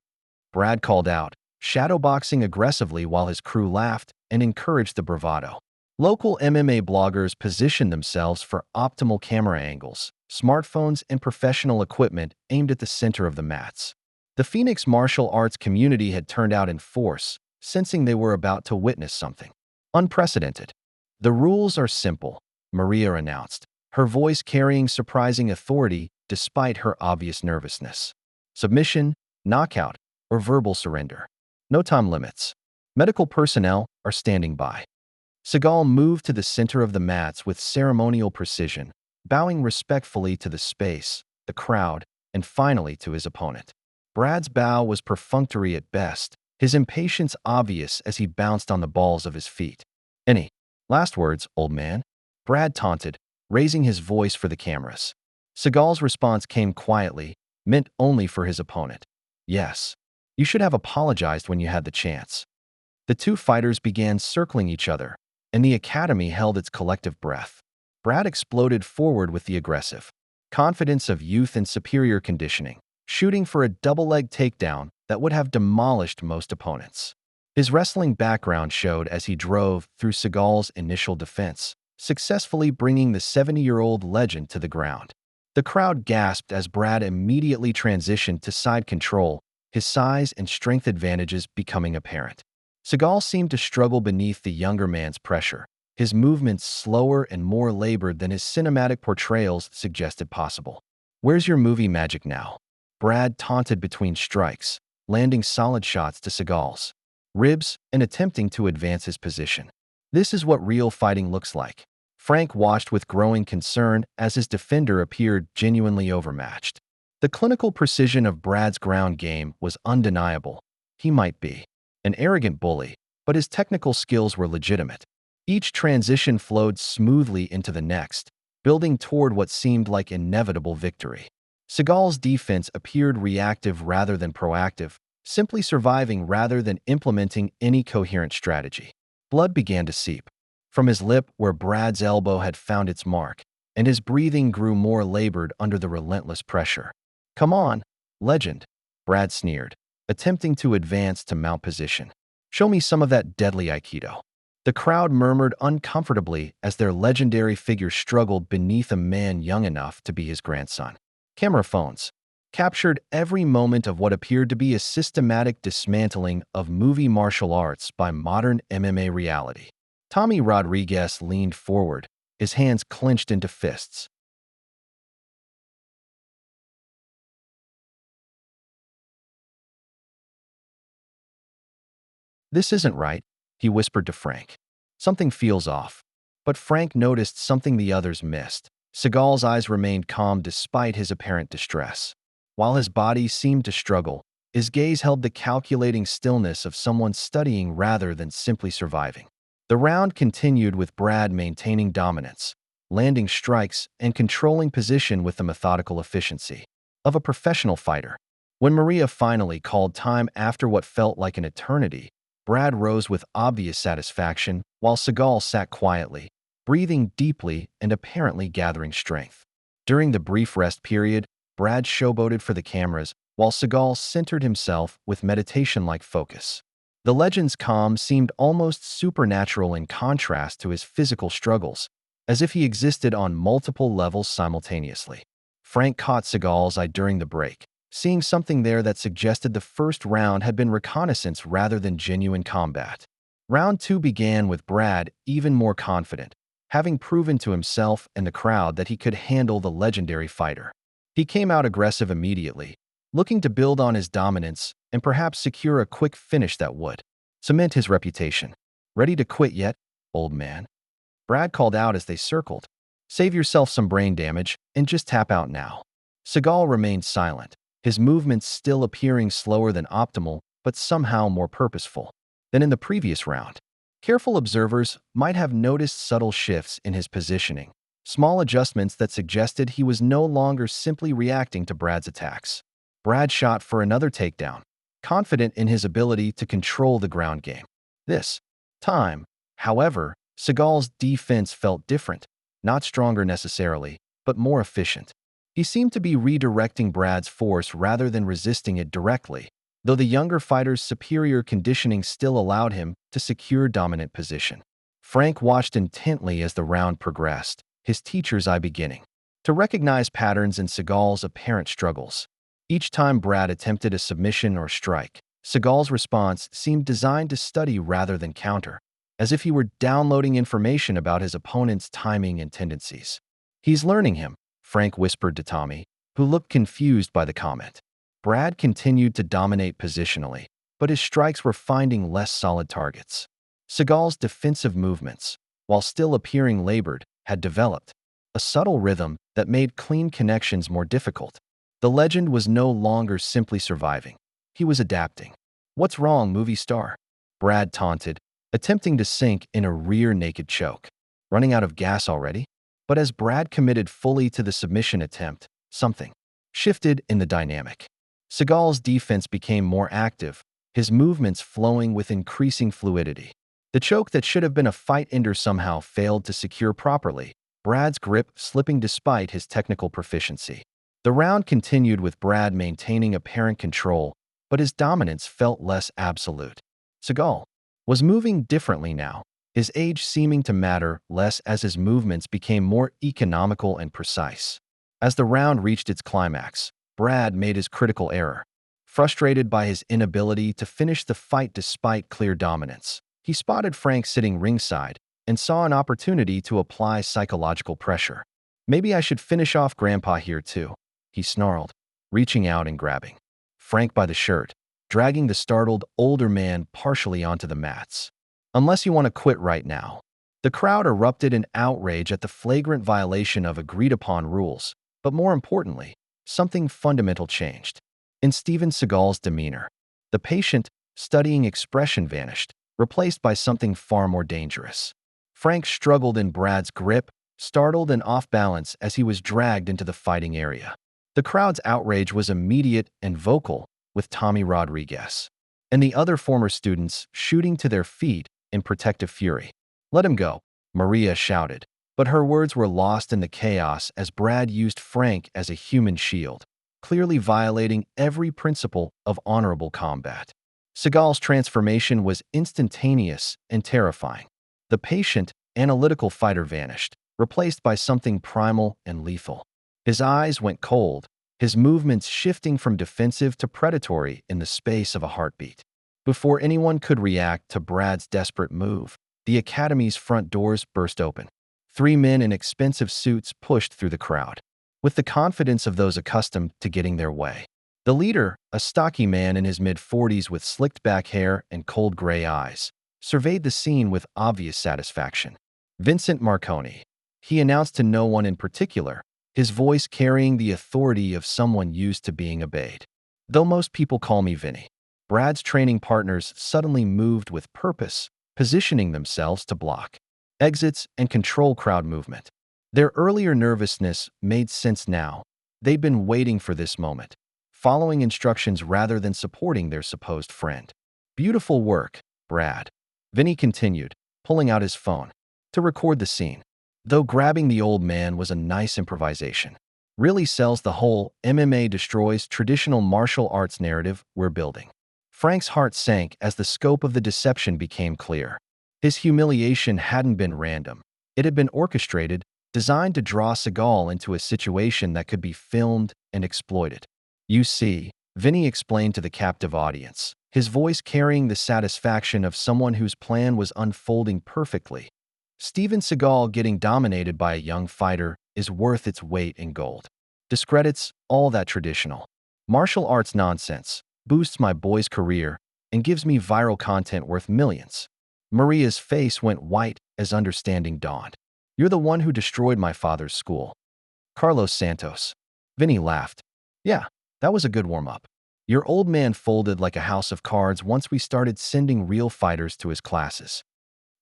Brad called out, shadowboxing aggressively while his crew laughed and encouraged the bravado. Local MMA bloggers positioned themselves for optimal camera angles, smartphones, and professional equipment aimed at the center of the mats. The Phoenix martial arts community had turned out in force, sensing they were about to witness something unprecedented. "The rules are simple," Maria announced, her voice carrying surprising authority despite her obvious nervousness. "Submission, knockout, or verbal surrender. No time limits. Medical personnel are standing by." Seagal moved to the center of the mats with ceremonial precision, bowing respectfully to the space, the crowd, and finally to his opponent. Brad's bow was perfunctory at best, his impatience obvious as he bounced on the balls of his feet. "Any last words, old man?" Brad taunted, raising his voice for the cameras. Seagal's response came quietly, meant only for his opponent. "Yes. You should have apologized when you had the chance." The two fighters began circling each other, and the academy held its collective breath. Brad exploded forward with the aggressive confidence of youth and superior conditioning, shooting for a double-leg takedown that would have demolished most opponents. His wrestling background showed as he drove through Seagal's initial defense, successfully bringing the 70-year-old legend to the ground. The crowd gasped as Brad immediately transitioned to side control, his size and strength advantages becoming apparent. Seagal seemed to struggle beneath the younger man's pressure, his movements slower and more labored than his cinematic portrayals suggested possible. "Where's your movie magic now?" Brad taunted between strikes, landing solid shots to Seagal's ribs and attempting to advance his position. "This is what real fighting looks like." Frank watched with growing concern as his defender appeared genuinely overmatched. The clinical precision of Brad's ground game was undeniable. He might be an arrogant bully, but his technical skills were legitimate. Each transition flowed smoothly into the next, building toward what seemed like inevitable victory. Seagal's defense appeared reactive rather than proactive, simply surviving rather than implementing any coherent strategy. Blood began to seep from his lip where Brad's elbow had found its mark, and his breathing grew more labored under the relentless pressure. "Come on, legend," Brad sneered, attempting to advance to mount position. "Show me some of that deadly aikido." The crowd murmured uncomfortably as their legendary figure struggled beneath a man young enough to be his grandson. Camera phones captured every moment of what appeared to be a systematic dismantling of movie martial arts by modern MMA reality. Tommy Rodriguez leaned forward, his hands clenched into fists. "This isn't right," he whispered to Frank. "Something feels off." But Frank noticed something the others missed. Seagal's eyes remained calm despite his apparent distress. While his body seemed to struggle, his gaze held the calculating stillness of someone studying rather than simply surviving. The round continued with Brad maintaining dominance, landing strikes and controlling position with the methodical efficiency of a professional fighter. When Maria finally called time after what felt like an eternity, Brad rose with obvious satisfaction, while Seagal sat quietly, breathing deeply and apparently gathering strength. During the brief rest period, Brad showboated for the cameras, while Seagal centered himself with meditation-like focus. The legend's calm seemed almost supernatural in contrast to his physical struggles, as if he existed on multiple levels simultaneously. Frank caught Seagal's eye during the break, seeing something there that suggested the first round had been reconnaissance rather than genuine combat. Round 2 began with Brad even more confident, having proven to himself and the crowd that he could handle the legendary fighter. He came out aggressive immediately, looking to build on his dominance and perhaps secure a quick finish that would cement his reputation. "Ready to quit yet, old man?" Brad called out as they circled. "Save yourself some brain damage and just tap out now." Seagal remained silent, his movements still appearing slower than optimal, but somehow more purposeful than in the previous round. Careful observers might have noticed subtle shifts in his positioning, small adjustments that suggested he was no longer simply reacting to Brad's attacks. Brad shot for another takedown, confident in his ability to control the ground game. This time, however, Seagal's defense felt different, not stronger necessarily, but more efficient. He seemed to be redirecting Brad's force rather than resisting it directly, though the younger fighter's superior conditioning still allowed him to secure dominant position. Frank watched intently as the round progressed, his teacher's eye beginning to recognize patterns in Seagal's apparent struggles. Each time Brad attempted a submission or strike, Seagal's response seemed designed to study rather than counter, as if he were downloading information about his opponent's timing and tendencies. "He's learning him," Frank whispered to Tommy, who looked confused by the comment. Brad continued to dominate positionally, but his strikes were finding less solid targets. Seagal's defensive movements, while still appearing labored, had developed a subtle rhythm that made clean connections more difficult. The legend was no longer simply surviving. He was adapting. "What's wrong, movie star?" Brad taunted, attempting to sink in a rear naked choke. "Running out of gas already?" But as Brad committed fully to the submission attempt, something shifted in the dynamic. Seagal's defense became more active, his movements flowing with increasing fluidity. The choke that should have been a fight ender somehow failed to secure properly, Brad's grip slipping despite his technical proficiency. The round continued with Brad maintaining apparent control, but his dominance felt less absolute. Seagal was moving differently now, his age seeming to matter less as his movements became more economical and precise. As the round reached its climax, Brad made his critical error. Frustrated by his inability to finish the fight despite clear dominance, he spotted Frank sitting ringside and saw an opportunity to apply psychological pressure. "Maybe I should finish off Grandpa here too," he snarled, reaching out and grabbing Frank by the shirt, dragging the startled older man partially onto the mats. "Unless you want to quit right now." The crowd erupted in outrage at the flagrant violation of agreed-upon rules, but more importantly, something fundamental changed. In Steven Seagal's demeanor, the patient, studying expression vanished, replaced by something far more dangerous. Frank struggled in Brad's grip, startled and off balance as he was dragged into the fighting area. The crowd's outrage was immediate and vocal, with Tommy Rodriguez and the other former students shooting to their feet in protective fury. "Let him go," Maria shouted, but her words were lost in the chaos as Brad used Frank as a human shield, clearly violating every principle of honorable combat. Seagal's transformation was instantaneous and terrifying. The patient, analytical fighter vanished, replaced by something primal and lethal. His eyes went cold, his movements shifting from defensive to predatory in the space of a heartbeat. Before anyone could react to Brad's desperate move, the academy's front doors burst open. 3 men in expensive suits pushed through the crowd, with the confidence of those accustomed to getting their way. The leader, a stocky man in his mid-40s with slicked-back hair and cold gray eyes, surveyed the scene with obvious satisfaction. Vincent Marconi. He announced to no one in particular, his voice carrying the authority of someone used to being obeyed. Though most people call me Vinny. Brad's training partners suddenly moved with purpose, positioning themselves to block exits and control crowd movement. Their earlier nervousness made sense now. They'd been waiting for this moment, following instructions rather than supporting their supposed friend. Beautiful work, Brad. Vinny continued, pulling out his phone to record the scene. Though grabbing the old man was a nice improvisation. Really sells the whole MMA destroys traditional martial arts narrative we're building. Frank's heart sank as the scope of the deception became clear. His humiliation hadn't been random. It had been orchestrated, designed to draw Seagal into a situation that could be filmed and exploited. You see, Vinny explained to the captive audience, his voice carrying the satisfaction of someone whose plan was unfolding perfectly. Steven Seagal getting dominated by a young fighter is worth its weight in gold. Discredits all that traditional martial arts nonsense, boosts my boy's career, and gives me viral content worth millions. Maria's face went white as understanding dawned. You're the one who destroyed my father's school. Carlos Santos. Vinny laughed. Yeah, that was a good warm-up. Your old man folded like a house of cards once we started sending real fighters to his classes.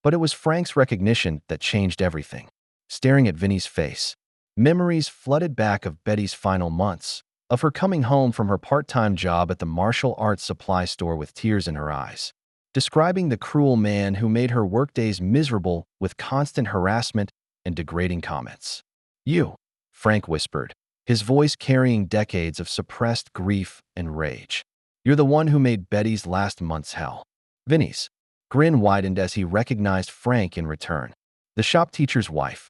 But it was Frank's recognition that changed everything. Staring at Vinny's face, memories flooded back of Betty's final months, of her coming home from her part-time job at the martial arts supply store with tears in her eyes, describing the cruel man who made her workdays miserable with constant harassment and degrading comments. You, Frank whispered, his voice carrying decades of suppressed grief and rage. You're the one who made Betty's last months hell. Vinny's grin widened as he recognized Frank in return, the shop teacher's wife.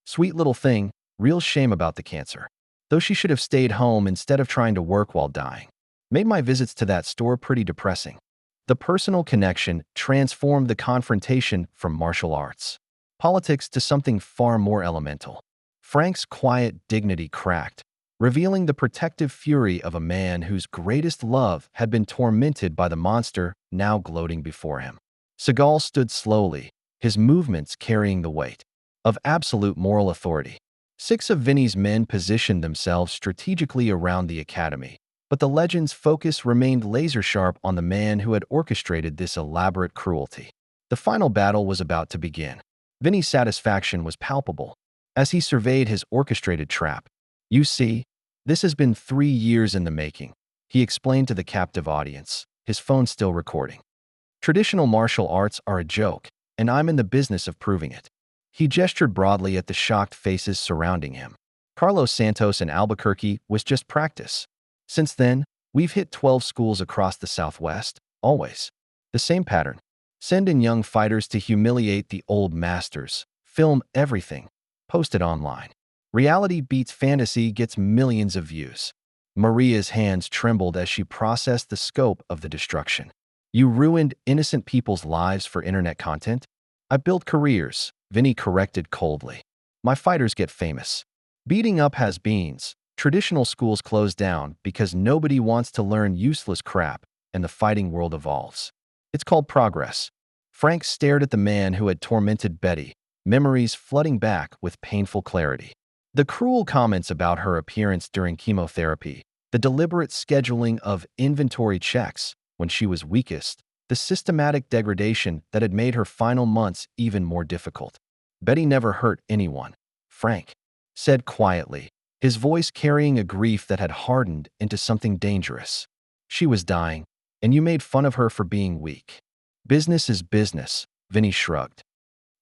Sweet little thing, real shame about the cancer. Though she should have stayed home instead of trying to work while dying. Made my visits to that store pretty depressing. The personal connection transformed the confrontation from martial arts, politics to something far more elemental. Frank's quiet dignity cracked, revealing the protective fury of a man whose greatest love had been tormented by the monster now gloating before him. Seagal stood slowly, his movements carrying the weight of absolute moral authority. 6 of Vinny's men positioned themselves strategically around the academy, but the legend's focus remained laser-sharp on the man who had orchestrated this elaborate cruelty. The final battle was about to begin. Vinny's satisfaction was palpable as he surveyed his orchestrated trap. You see, this has been 3 years in the making, he explained to the captive audience, his phone still recording. Traditional martial arts are a joke, and I'm in the business of proving it. He gestured broadly at the shocked faces surrounding him. Carlos Santos in Albuquerque was just practice. Since then, we've hit 12 schools across the Southwest, always. The same pattern. Send in young fighters to humiliate the old masters, film everything, post it online. Reality beats fantasy gets millions of views. Maria's hands trembled as she processed the scope of the destruction. You ruined innocent people's lives for internet content? I built careers, Vinny corrected coldly. My fighters get famous. Beating up has-beens. Traditional schools close down because nobody wants to learn useless crap, and the fighting world evolves. It's called progress. Frank stared at the man who had tormented Betty, memories flooding back with painful clarity. The cruel comments about her appearance during chemotherapy, the deliberate scheduling of inventory checks when she was weakest, the systematic degradation that had made her final months even more difficult. Betty never hurt anyone, Frank said quietly, his voice carrying a grief that had hardened into something dangerous. She was dying, and you made fun of her for being weak. Business is business, Vinny shrugged.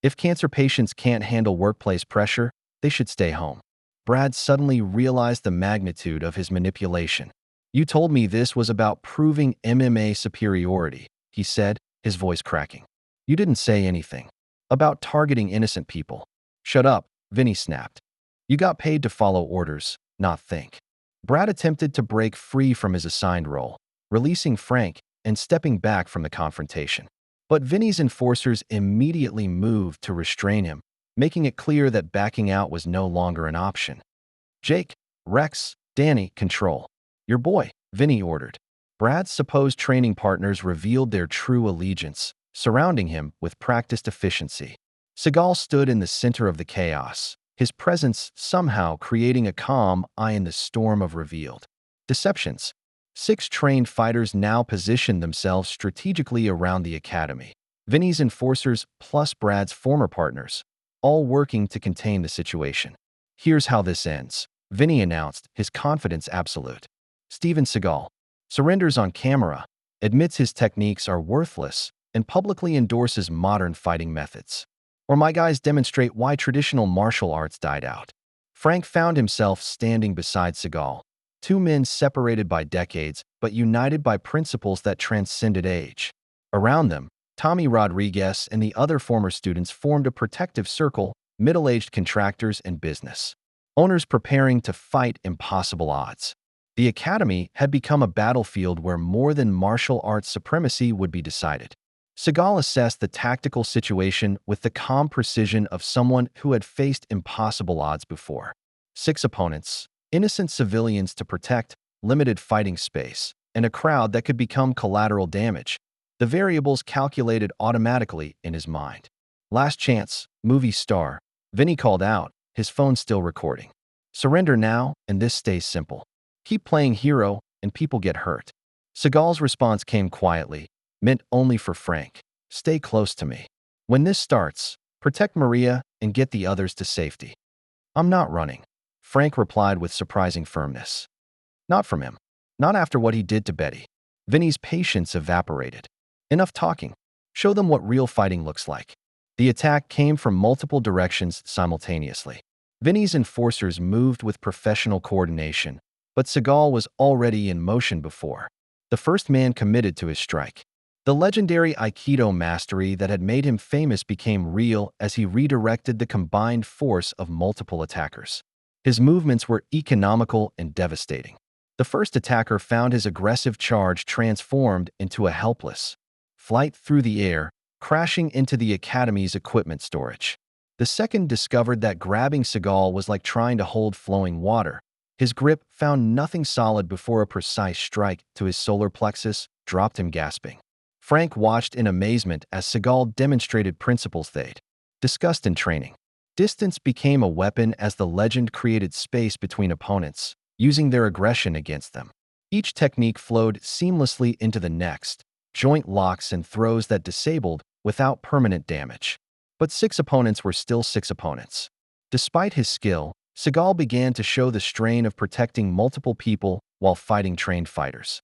If cancer patients can't handle workplace pressure, they should stay home. Brad suddenly realized the magnitude of his manipulation. You told me this was about proving MMA superiority, he said, his voice cracking. You didn't say anything about targeting innocent people. Shut up, Vinny snapped. You got paid to follow orders, not think. Brad attempted to break free from his assigned role, releasing Frank and stepping back from the confrontation. But Vinny's enforcers immediately moved to restrain him, making it clear that backing out was no longer an option. Jake, Rex, Danny, control. Your boy, Vinny ordered. Brad's supposed training partners revealed their true allegiance, surrounding him with practiced efficiency. Seagal stood in the center of the chaos, his presence somehow creating a calm eye in the storm of revealed deceptions. 6 trained fighters now positioned themselves strategically around the academy. Vinny's enforcers plus Brad's former partners, all working to contain the situation. Here's how this ends, Vinny announced, his confidence absolute. Steven Seagal surrenders on camera, admits his techniques are worthless, and publicly endorses modern fighting methods. Or my guys demonstrate why traditional martial arts died out. Frank found himself standing beside Seagal, 2 men separated by decades but united by principles that transcended age. Around them, Tommy Rodriguez and the other former students formed a protective circle, middle-aged contractors and business owners preparing to fight impossible odds. The academy had become a battlefield where more than martial arts supremacy would be decided. Seagal assessed the tactical situation with the calm precision of someone who had faced impossible odds before. 6 opponents, innocent civilians to protect, limited fighting space, and a crowd that could become collateral damage. The variables calculated automatically in his mind. Last chance, movie star, Vinny called out, his phone still recording. Surrender now, and this stays simple. Keep playing hero, and people get hurt. Seagal's response came quietly, meant only for Frank. Stay close to me. When this starts, protect Maria and get the others to safety. I'm not running, Frank replied with surprising firmness. Not from him. Not after what he did to Betty. Vinny's patience evaporated. Enough talking. Show them what real fighting looks like. The attack came from multiple directions simultaneously. Vinny's enforcers moved with professional coordination, but Seagal was already in motion before the first man committed to his strike. The legendary aikido mastery that had made him famous became real as he redirected the combined force of multiple attackers. His movements were economical and devastating. The first attacker found his aggressive charge transformed into a helpless flight through the air, crashing into the academy's equipment storage. The second discovered that grabbing Seagal was like trying to hold flowing water. His grip found nothing solid before a precise strike to his solar plexus dropped him gasping. Frank watched in amazement as Seagal demonstrated principles they'd discussed in training. Distance became a weapon as the legend created space between opponents, using their aggression against them. Each technique flowed seamlessly into the next, joint locks and throws that disabled without permanent damage. But 6 opponents were still 6 opponents. Despite his skill, Seagal began to show the strain of protecting multiple people while fighting trained fighters.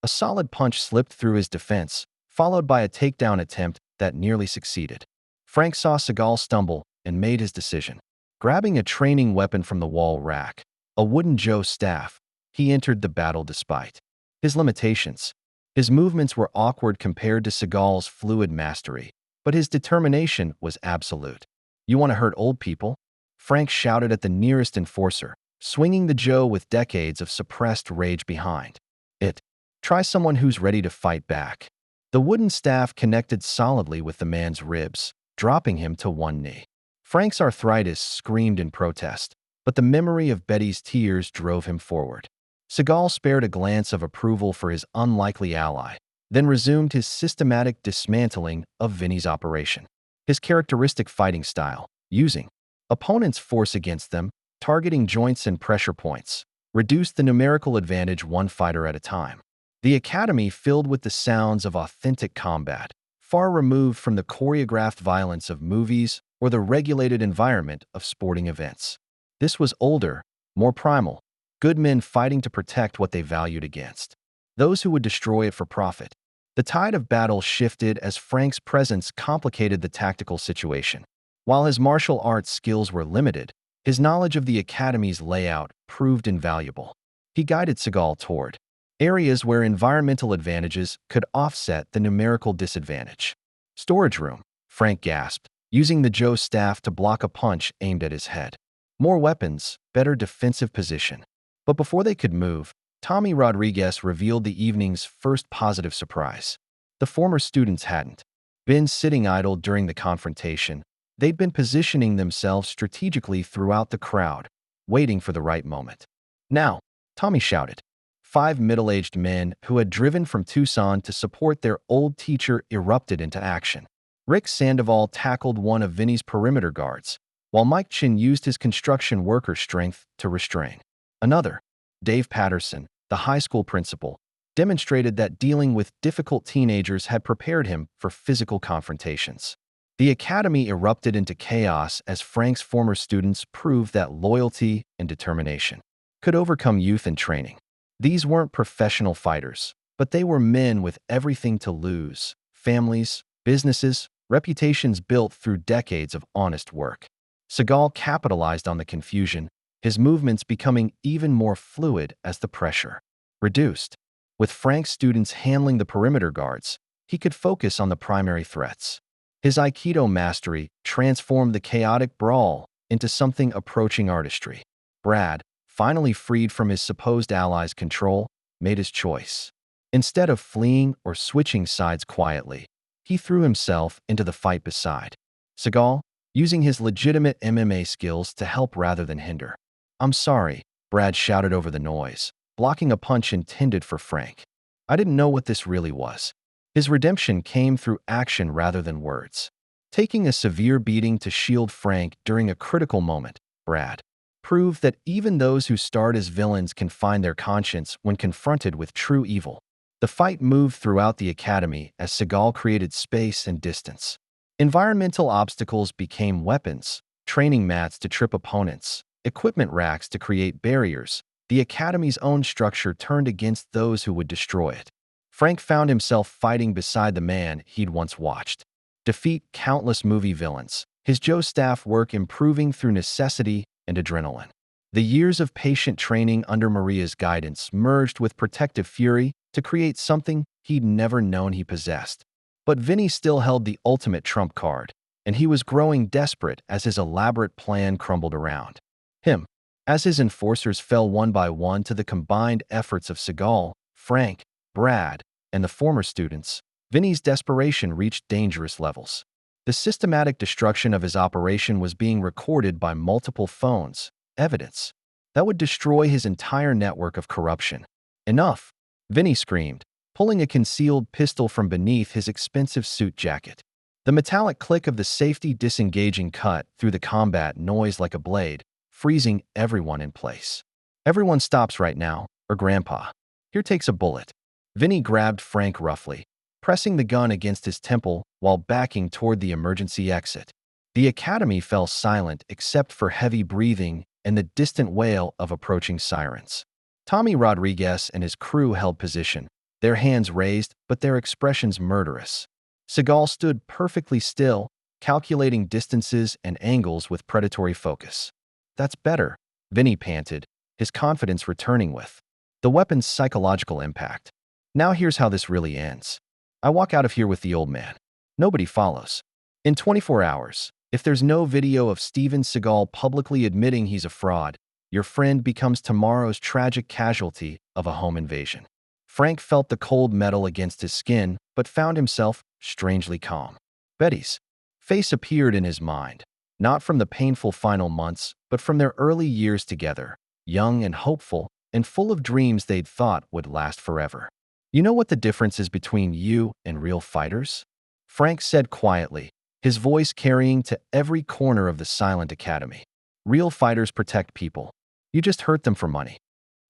A solid punch slipped through his defense, followed by a takedown attempt that nearly succeeded. Frank saw Seagal stumble and made his decision. Grabbing a training weapon from the wall rack, a wooden Joe staff, he entered the battle despite his limitations. His movements were awkward compared to Seagal's fluid mastery, but his determination was absolute. You want to hurt old people? Frank shouted at the nearest enforcer, swinging the Joe with decades of suppressed rage behind it. Try someone who's ready to fight back. The wooden staff connected solidly with the man's ribs, dropping him to one knee. Frank's arthritis screamed in protest, but the memory of Betty's tears drove him forward. Seagal spared a glance of approval for his unlikely ally, then resumed his systematic dismantling of Vinny's operation. His characteristic fighting style, using opponents' force against them, targeting joints and pressure points, reduced the numerical advantage one fighter at a time. The academy filled with the sounds of authentic combat, far removed from the choreographed violence of movies or the regulated environment of sporting events. This was older, more primal, good men fighting to protect what they valued against those who would destroy it for profit. The tide of battle shifted as Frank's presence complicated the tactical situation. While his martial arts skills were limited, his knowledge of the academy's layout proved invaluable. He guided Seagal toward areas where environmental advantages could offset the numerical disadvantage. Storage room, Frank gasped, using the Joe staff to block a punch aimed at his head. More weapons, better defensive position. But before they could move, Tommy Rodriguez revealed the evening's first positive surprise. The former students hadn't been sitting idle during the confrontation. They'd been positioning themselves strategically throughout the crowd, waiting for the right moment. Now, Tommy shouted. 5 middle-aged men who had driven from Tucson to support their old teacher erupted into action. Rick Sandoval tackled one of Vinny's perimeter guards, while Mike Chin used his construction worker strength to restrain another. Dave Patterson, the high school principal, demonstrated that dealing with difficult teenagers had prepared him for physical confrontations. The academy erupted into chaos as Frank's former students proved that loyalty and determination could overcome youth in training. These weren't professional fighters, but they were men with everything to lose: families, businesses, reputations built through decades of honest work. Seagal capitalized on the confusion, his movements becoming even more fluid as the pressure reduced. With Frank's students handling the perimeter guards, he could focus on the primary threats. His aikido mastery transformed the chaotic brawl into something approaching artistry. Brad, finally freed from his supposed allies' control, made his choice. Instead of fleeing or switching sides quietly, he threw himself into the fight beside Seagal, using his legitimate MMA skills to help rather than hinder. "I'm sorry," Brad shouted over the noise, blocking a punch intended for Frank. "I didn't know what this really was." His redemption came through action rather than words. Taking a severe beating to shield Frank during a critical moment, Brad proved that even those who start as villains can find their conscience when confronted with true evil. The fight moved throughout the academy as Seagal created space and distance. Environmental obstacles became weapons, training mats to trip opponents, equipment racks to create barriers. The academy's own structure turned against those who would destroy it. Frank found himself fighting beside the man he'd once watched defeat countless movie villains, his Joe staff work improving through necessity and adrenaline. The years of patient training under Maria's guidance merged with protective fury to create something he'd never known he possessed. But Vinny still held the ultimate trump card, and he was growing desperate as his elaborate plan crumbled around him. As his enforcers fell one by one to the combined efforts of Seagal, Frank, Brad, and the former students, Vinny's desperation reached dangerous levels. The systematic destruction of his operation was being recorded by multiple phones, evidence that would destroy his entire network of corruption. "Enough!" Vinny screamed, pulling a concealed pistol from beneath his expensive suit jacket. The metallic click of the safety disengaging cut through the combat noise like a blade, freezing everyone in place. "Everyone stops right now, or Grandpa. Here takes a bullet." Vinny grabbed Frank roughly, pressing the gun against his temple while backing toward the emergency exit. The academy fell silent except for heavy breathing and the distant wail of approaching sirens. Tommy Rodriguez and his crew held position, their hands raised but their expressions murderous. Seagal stood perfectly still, calculating distances and angles with predatory focus. "That's better," Vinny panted, his confidence returning with the weapon's psychological impact. "Now here's how this really ends. I walk out of here with the old man. Nobody follows. In 24 hours, if there's no video of Steven Seagal publicly admitting he's a fraud, your friend becomes tomorrow's tragic casualty of a home invasion." Frank felt the cold metal against his skin, but found himself strangely calm. Betty's face appeared in his mind, not from the painful final months, but from their early years together, young and hopeful, and full of dreams they'd thought would last forever. "You know what the difference is between you and real fighters?" Frank said quietly, his voice carrying to every corner of the silent academy. "Real fighters protect people. You just hurt them for money."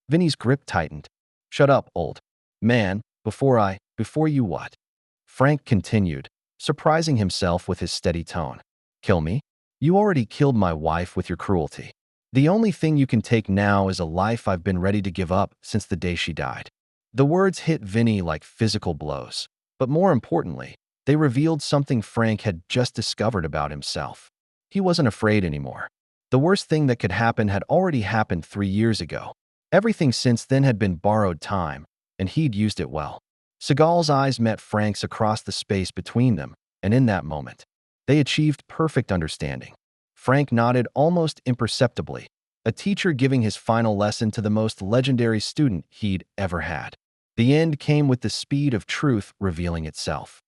Vinny's grip tightened. "Shut up, old man, before you what?" Frank continued, surprising himself with his steady tone. "Kill me? You already killed my wife with your cruelty. The only thing you can take now is a life I've been ready to give up since the day she died." The words hit Vinny like physical blows, but more importantly, they revealed something Frank had just discovered about himself. He wasn't afraid anymore. The worst thing that could happen had already happened 3 years ago. Everything since then had been borrowed time, and he'd used it well. Seagal's eyes met Frank's across the space between them, and in that moment, they achieved perfect understanding. Frank nodded almost imperceptibly, a teacher giving his final lesson to the most legendary student he'd ever had. The end came with the speed of truth revealing itself.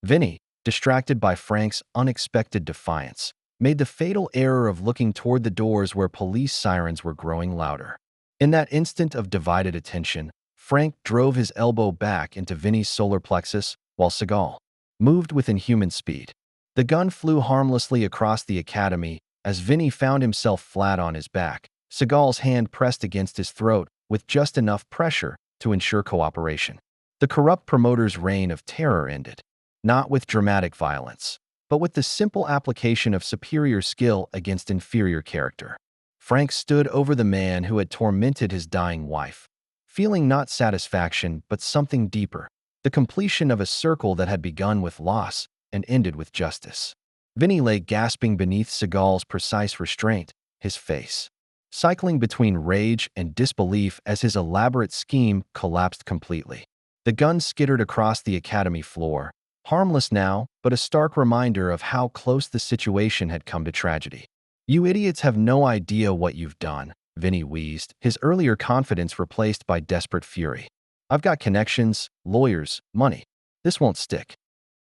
Vinny, distracted by Frank's unexpected defiance, made the fatal error of looking toward the doors where police sirens were growing louder. In that instant of divided attention, Frank drove his elbow back into Vinny's solar plexus while Seagal moved with inhuman speed. The gun flew harmlessly across the academy as Vinny found himself flat on his back, Seagal's hand pressed against his throat with just enough pressure to ensure cooperation. The corrupt promoter's reign of terror ended, not with dramatic violence, but with the simple application of superior skill against inferior character. Frank stood over the man who had tormented his dying wife, feeling not satisfaction but something deeper, the completion of a circle that had begun with loss and ended with justice. Vinny lay gasping beneath Seagal's precise restraint, his face cycling between rage and disbelief as his elaborate scheme collapsed completely. The gun skittered across the academy floor, harmless now, but a stark reminder of how close the situation had come to tragedy. "You idiots have no idea what you've done," Vinny wheezed, his earlier confidence replaced by desperate fury. "I've got connections, lawyers, money. This won't stick."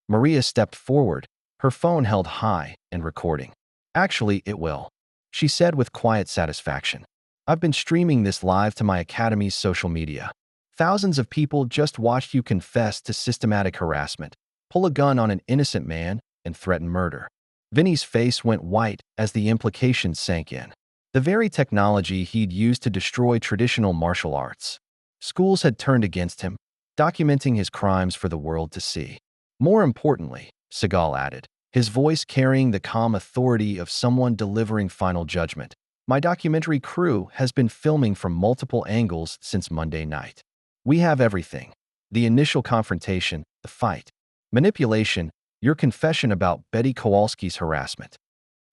Maria stepped forward, her phone held high and recording. "Actually, it will," she said with quiet satisfaction. "I've been streaming this live to my academy's social media. Thousands of people just watched you confess to systematic harassment, pull a gun on an innocent man, and threaten murder." Vinny's face went white as the implications sank in. The very technology he'd used to destroy traditional martial arts. Schools had turned against him, documenting his crimes for the world to see. "More importantly," Seagal added, his voice carrying the calm authority of someone delivering final judgment, "my documentary crew has been filming from multiple angles since Monday night. We have everything: the initial confrontation, the fight, manipulation, your confession about Betty Kowalski's harassment."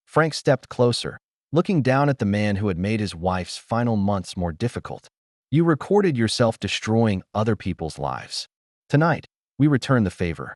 Frank stepped closer, looking down at the man who had made his wife's final months more difficult. "You recorded yourself destroying other people's lives. Tonight, we return the favor."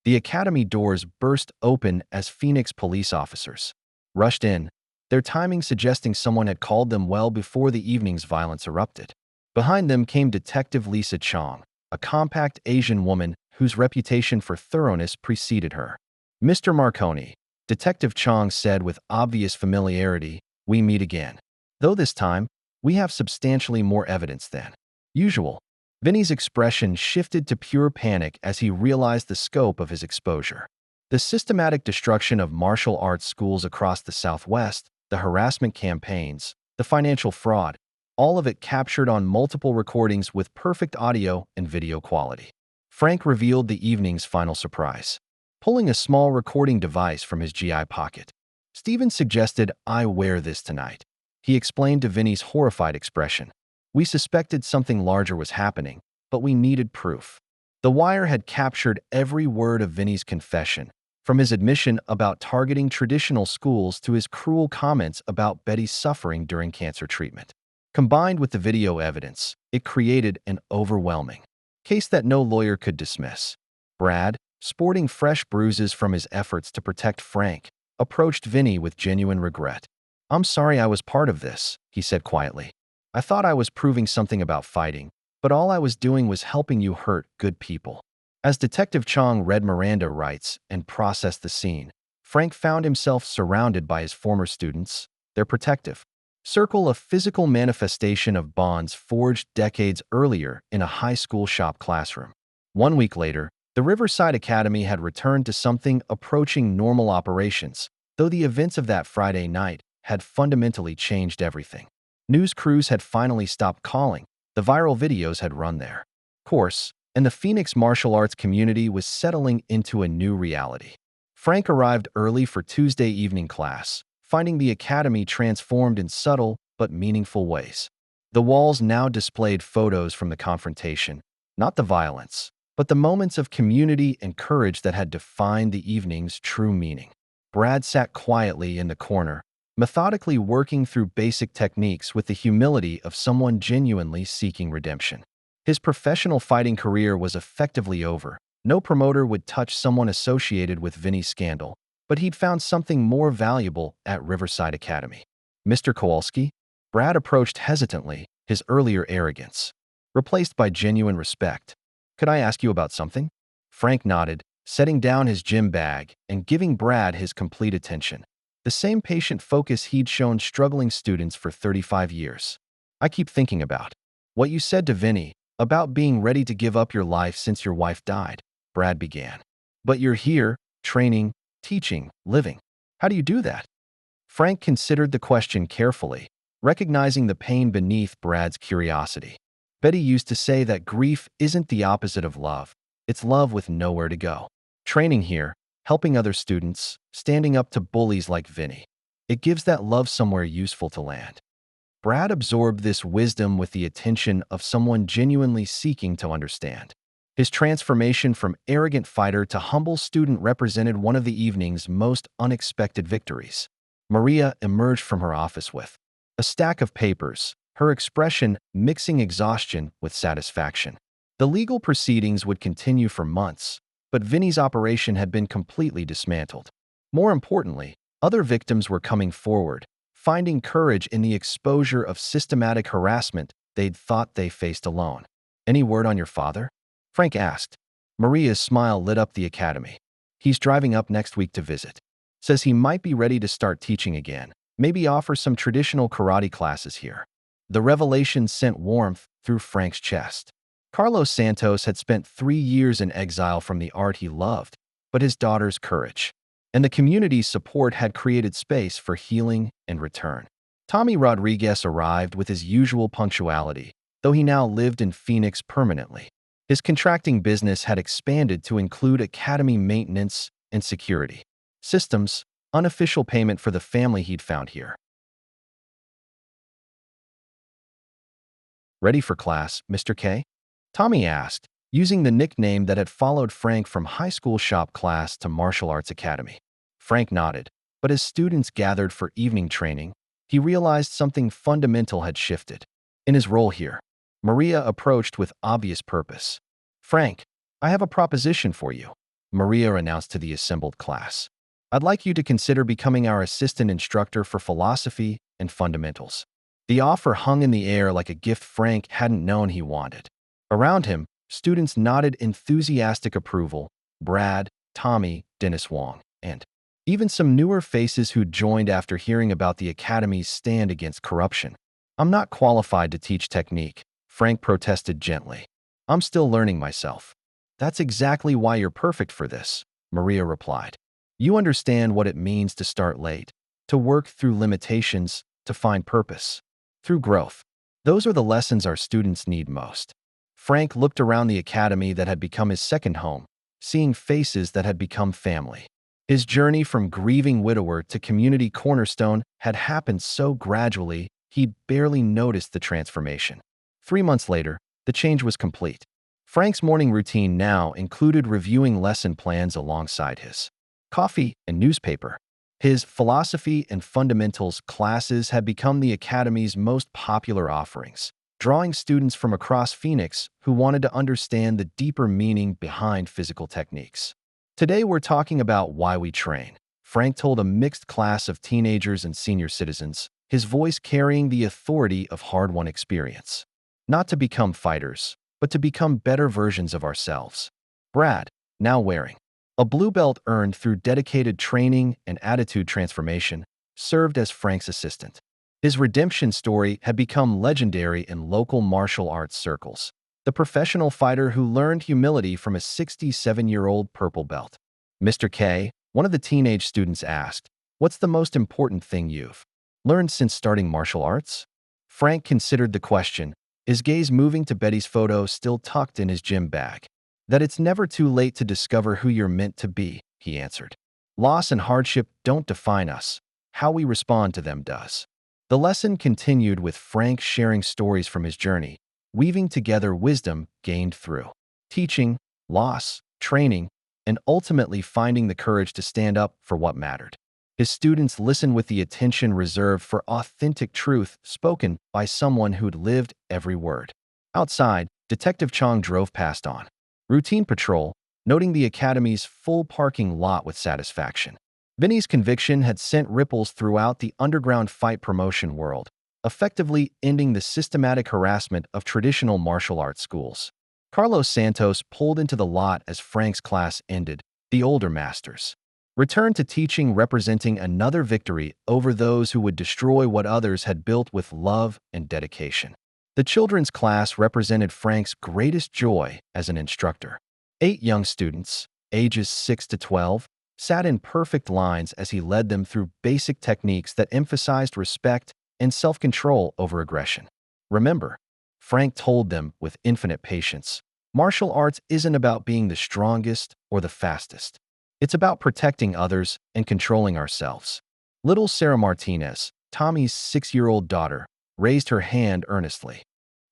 The academy doors burst open as Phoenix police officers rushed in, their timing suggesting someone had called them well before the evening's violence erupted. Behind them came Detective Lisa Chong, a compact Asian woman whose reputation for thoroughness preceded her. "Mr. Marconi," Detective Chong said with obvious familiarity, "we meet again. Though this time, we have substantially more evidence than usual." Vinny's expression shifted to pure panic as he realized the scope of his exposure. The systematic destruction of martial arts schools across the Southwest, the harassment campaigns, the financial fraud, all of it captured on multiple recordings with perfect audio and video quality. Frank revealed the evening's final surprise, pulling a small recording device from his GI pocket. "Steven suggested I wear this tonight," he explained to Vinny's horrified expression. "We suspected something larger was happening, but we needed proof." The wire had captured every word of Vinny's confession, from his admission about targeting traditional schools to his cruel comments about Betty's suffering during cancer treatment. Combined with the video evidence, it created an overwhelming case that no lawyer could dismiss. Brad, sporting fresh bruises from his efforts to protect Frank, approached Vinny with genuine regret. "I'm sorry I was part of this," he said quietly. "I thought I was proving something about fighting, but all I was doing was helping you hurt good people." As Detective Chong read Miranda rights and processed the scene, Frank found himself surrounded by his former students, their protective circle, a physical manifestation of bonds forged decades earlier in a high school shop classroom. 1 week later, the Riverside Academy had returned to something approaching normal operations, though the events of that Friday night had fundamentally changed everything. News crews had finally stopped calling, the viral videos had run their course, and the Phoenix martial arts community was settling into a new reality. Frank arrived early for Tuesday evening class, finding the academy transformed in subtle but meaningful ways. The walls now displayed photos from the confrontation, not the violence, but the moments of community and courage that had defined the evening's true meaning. Brad sat quietly in the corner, methodically working through basic techniques with the humility of someone genuinely seeking redemption. His professional fighting career was effectively over. No promoter would touch someone associated with Vinny's scandal, but he'd found something more valuable at Riverside Academy. Mr. Kowalski? Brad approached hesitantly, his earlier arrogance replaced by genuine respect. Could I ask you about something? Frank nodded, setting down his gym bag and giving Brad his complete attention. The same patient focus he'd shown struggling students for 35 years. I keep thinking about what you said to Vinny about being ready to give up your life since your wife died, Brad began. But you're here, training, teaching, living. How do you do that? Frank considered the question carefully, recognizing the pain beneath Brad's curiosity. Betty used to say that grief isn't the opposite of love. It's love with nowhere to go. Training here, helping other students, standing up to bullies like Vinny. It gives that love somewhere useful to land. Brad absorbed this wisdom with the attention of someone genuinely seeking to understand. His transformation from arrogant fighter to humble student represented one of the evening's most unexpected victories. Maria emerged from her office with a stack of papers, her expression mixing exhaustion with satisfaction. The legal proceedings would continue for months, but Vinny's operation had been completely dismantled. More importantly, other victims were coming forward, finding courage in the exposure of systematic harassment they'd thought they faced alone. Any word on your father? Frank asked. Maria's smile lit up the academy. He's driving up next week to visit. Says he might be ready to start teaching again, maybe offer some traditional karate classes here. The revelation sent warmth through Frank's chest. Carlos Santos had spent 3 years in exile from the art he loved, but his daughter's courage and the community's support had created space for healing and return. Tommy Rodriguez arrived with his usual punctuality, though he now lived in Phoenix permanently. His contracting business had expanded to include academy maintenance and security systems, unofficial payment for the family he'd found here. Ready for class, Mr. K? Tommy asked, using the nickname that had followed Frank from high school shop class to martial arts academy. Frank nodded, but as students gathered for evening training, he realized something fundamental had shifted. In his role here, Maria approached with obvious purpose. Frank, I have a proposition for you, Maria announced to the assembled class. I'd like you to consider becoming our assistant instructor for philosophy and fundamentals. The offer hung in the air like a gift Frank hadn't known he wanted. Around him, students nodded enthusiastic approval. Brad, Tommy, Dennis Wong, and even some newer faces who'd joined after hearing about the academy's stand against corruption. I'm not qualified to teach technique, Frank protested gently. I'm still learning myself. That's exactly why you're perfect for this, Maria replied. You understand what it means to start late, to work through limitations, to find purpose, through growth. Those are the lessons our students need most. Frank looked around the academy that had become his second home, seeing faces that had become family. His journey from grieving widower to community cornerstone had happened so gradually, he'd barely noticed the transformation. 3 months later, the change was complete. Frank's morning routine now included reviewing lesson plans alongside his coffee and newspaper. His philosophy and fundamentals classes had become the academy's most popular offerings, drawing students from across Phoenix who wanted to understand the deeper meaning behind physical techniques. Today we're talking about why we train, Frank told a mixed class of teenagers and senior citizens, his voice carrying the authority of hard-won experience. Not to become fighters, but to become better versions of ourselves. Brad, now wearing a blue belt earned through dedicated training and attitude transformation, served as Frank's assistant. His redemption story had become legendary in local martial arts circles. The professional fighter who learned humility from a 67-year-old purple belt. Mr. K, one of the teenage students asked, what's the most important thing you've learned since starting martial arts? Frank considered the question, his gaze moving to Betty's photo still tucked in his gym bag. That it's never too late to discover who you're meant to be, he answered. Loss and hardship don't define us. How we respond to them does. The lesson continued with Frank sharing stories from his journey, weaving together wisdom gained through teaching, loss, training, and ultimately finding the courage to stand up for what mattered. His students listened with the attention reserved for authentic truth spoken by someone who'd lived every word. Outside, Detective Chong drove past on routine patrol, noting the academy's full parking lot with satisfaction. Vinny's conviction had sent ripples throughout the underground fight promotion world, effectively ending the systematic harassment of traditional martial arts schools. Carlos Santos pulled into the lot as Frank's class ended. The older masters returned to teaching, representing another victory over those who would destroy what others had built with love and dedication. The children's class represented Frank's greatest joy as an instructor. 8 young students, ages 6 to 12, sat in perfect lines as he led them through basic techniques that emphasized respect and self-control over aggression. Remember, Frank told them with infinite patience, martial arts isn't about being the strongest or the fastest. It's about protecting others and controlling ourselves. Little Sarah Martinez, Tommy's 6-year-old daughter, raised her hand earnestly.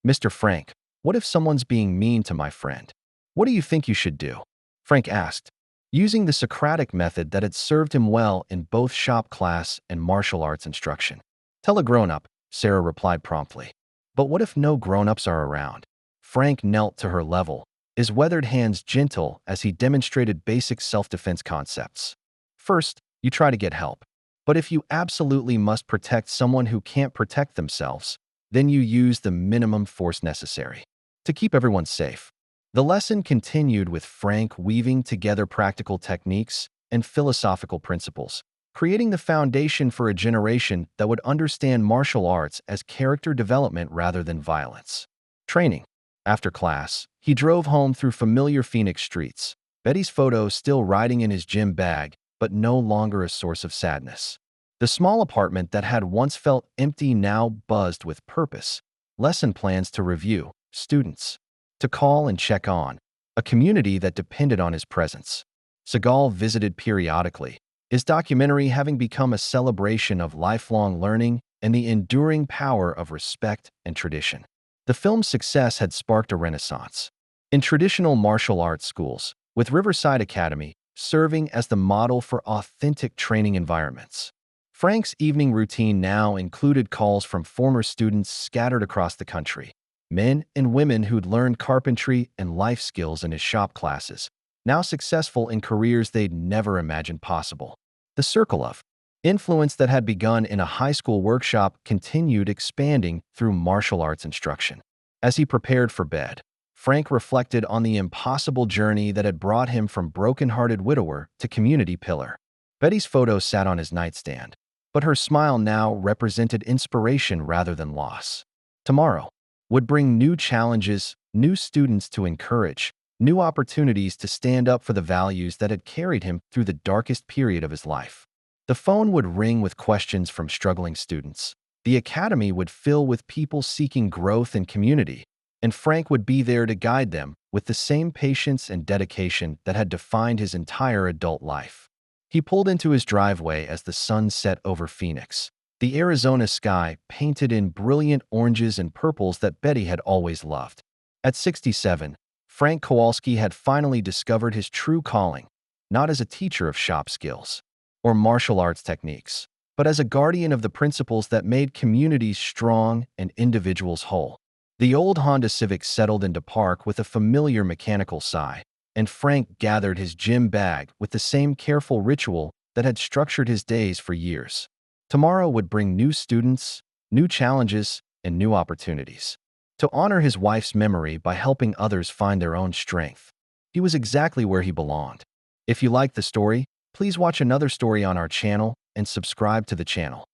"Mr. Frank, what if someone's being mean to my friend? What do you think you should do?" Frank asked, using the Socratic method that had served him well in both shop class and martial arts instruction. "Tell a grown-up," Sarah replied promptly. "But what if no grown-ups are around?" Frank knelt to her level, his weathered hands gentle as he demonstrated basic self-defense concepts. "First, you try to get help. But if you absolutely must protect someone who can't protect themselves, then you use the minimum force necessary to keep everyone safe." The lesson continued with Frank weaving together practical techniques and philosophical principles, creating the foundation for a generation that would understand martial arts as character development rather than violence. Training. After class, he drove home through familiar Phoenix streets, Betty's photo still riding in his gym bag, but no longer a source of sadness. The small apartment that had once felt empty now buzzed with purpose, lesson plans to review, students to call and check on, a community that depended on his presence. Seagal visited periodically, his documentary having become a celebration of lifelong learning and the enduring power of respect and tradition. The film's success had sparked a renaissance in traditional martial arts schools, with Riverside Academy serving as the model for authentic training environments. Frank's evening routine now included calls from former students scattered across the country, men and women who'd learned carpentry and life skills in his shop classes, now successful in careers they'd never imagined possible. The circle of influence that had begun in a high school workshop continued expanding through martial arts instruction. As he prepared for bed, Frank reflected on the impossible journey that had brought him from broken-hearted widower to community pillar. Betty's photo sat on his nightstand, but her smile now represented inspiration rather than loss. Tomorrow would bring new challenges, new students to encourage, new opportunities to stand up for the values that had carried him through the darkest period of his life. The phone would ring with questions from struggling students. The academy would fill with people seeking growth and community, and Frank would be there to guide them with the same patience and dedication that had defined his entire adult life. He pulled into his driveway as the sun set over Phoenix, the Arizona sky painted in brilliant oranges and purples that Betty had always loved. At 67, Frank Kowalski had finally discovered his true calling, not as a teacher of shop skills or martial arts techniques, but as a guardian of the principles that made communities strong and individuals whole. The old Honda Civic settled into park with a familiar mechanical sigh, and Frank gathered his gym bag with the same careful ritual that had structured his days for years. Tomorrow would bring new students, new challenges, and new opportunities. To honor his wife's memory by helping others find their own strength, he was exactly where he belonged. If you liked the story, please watch another story on our channel and subscribe to the channel.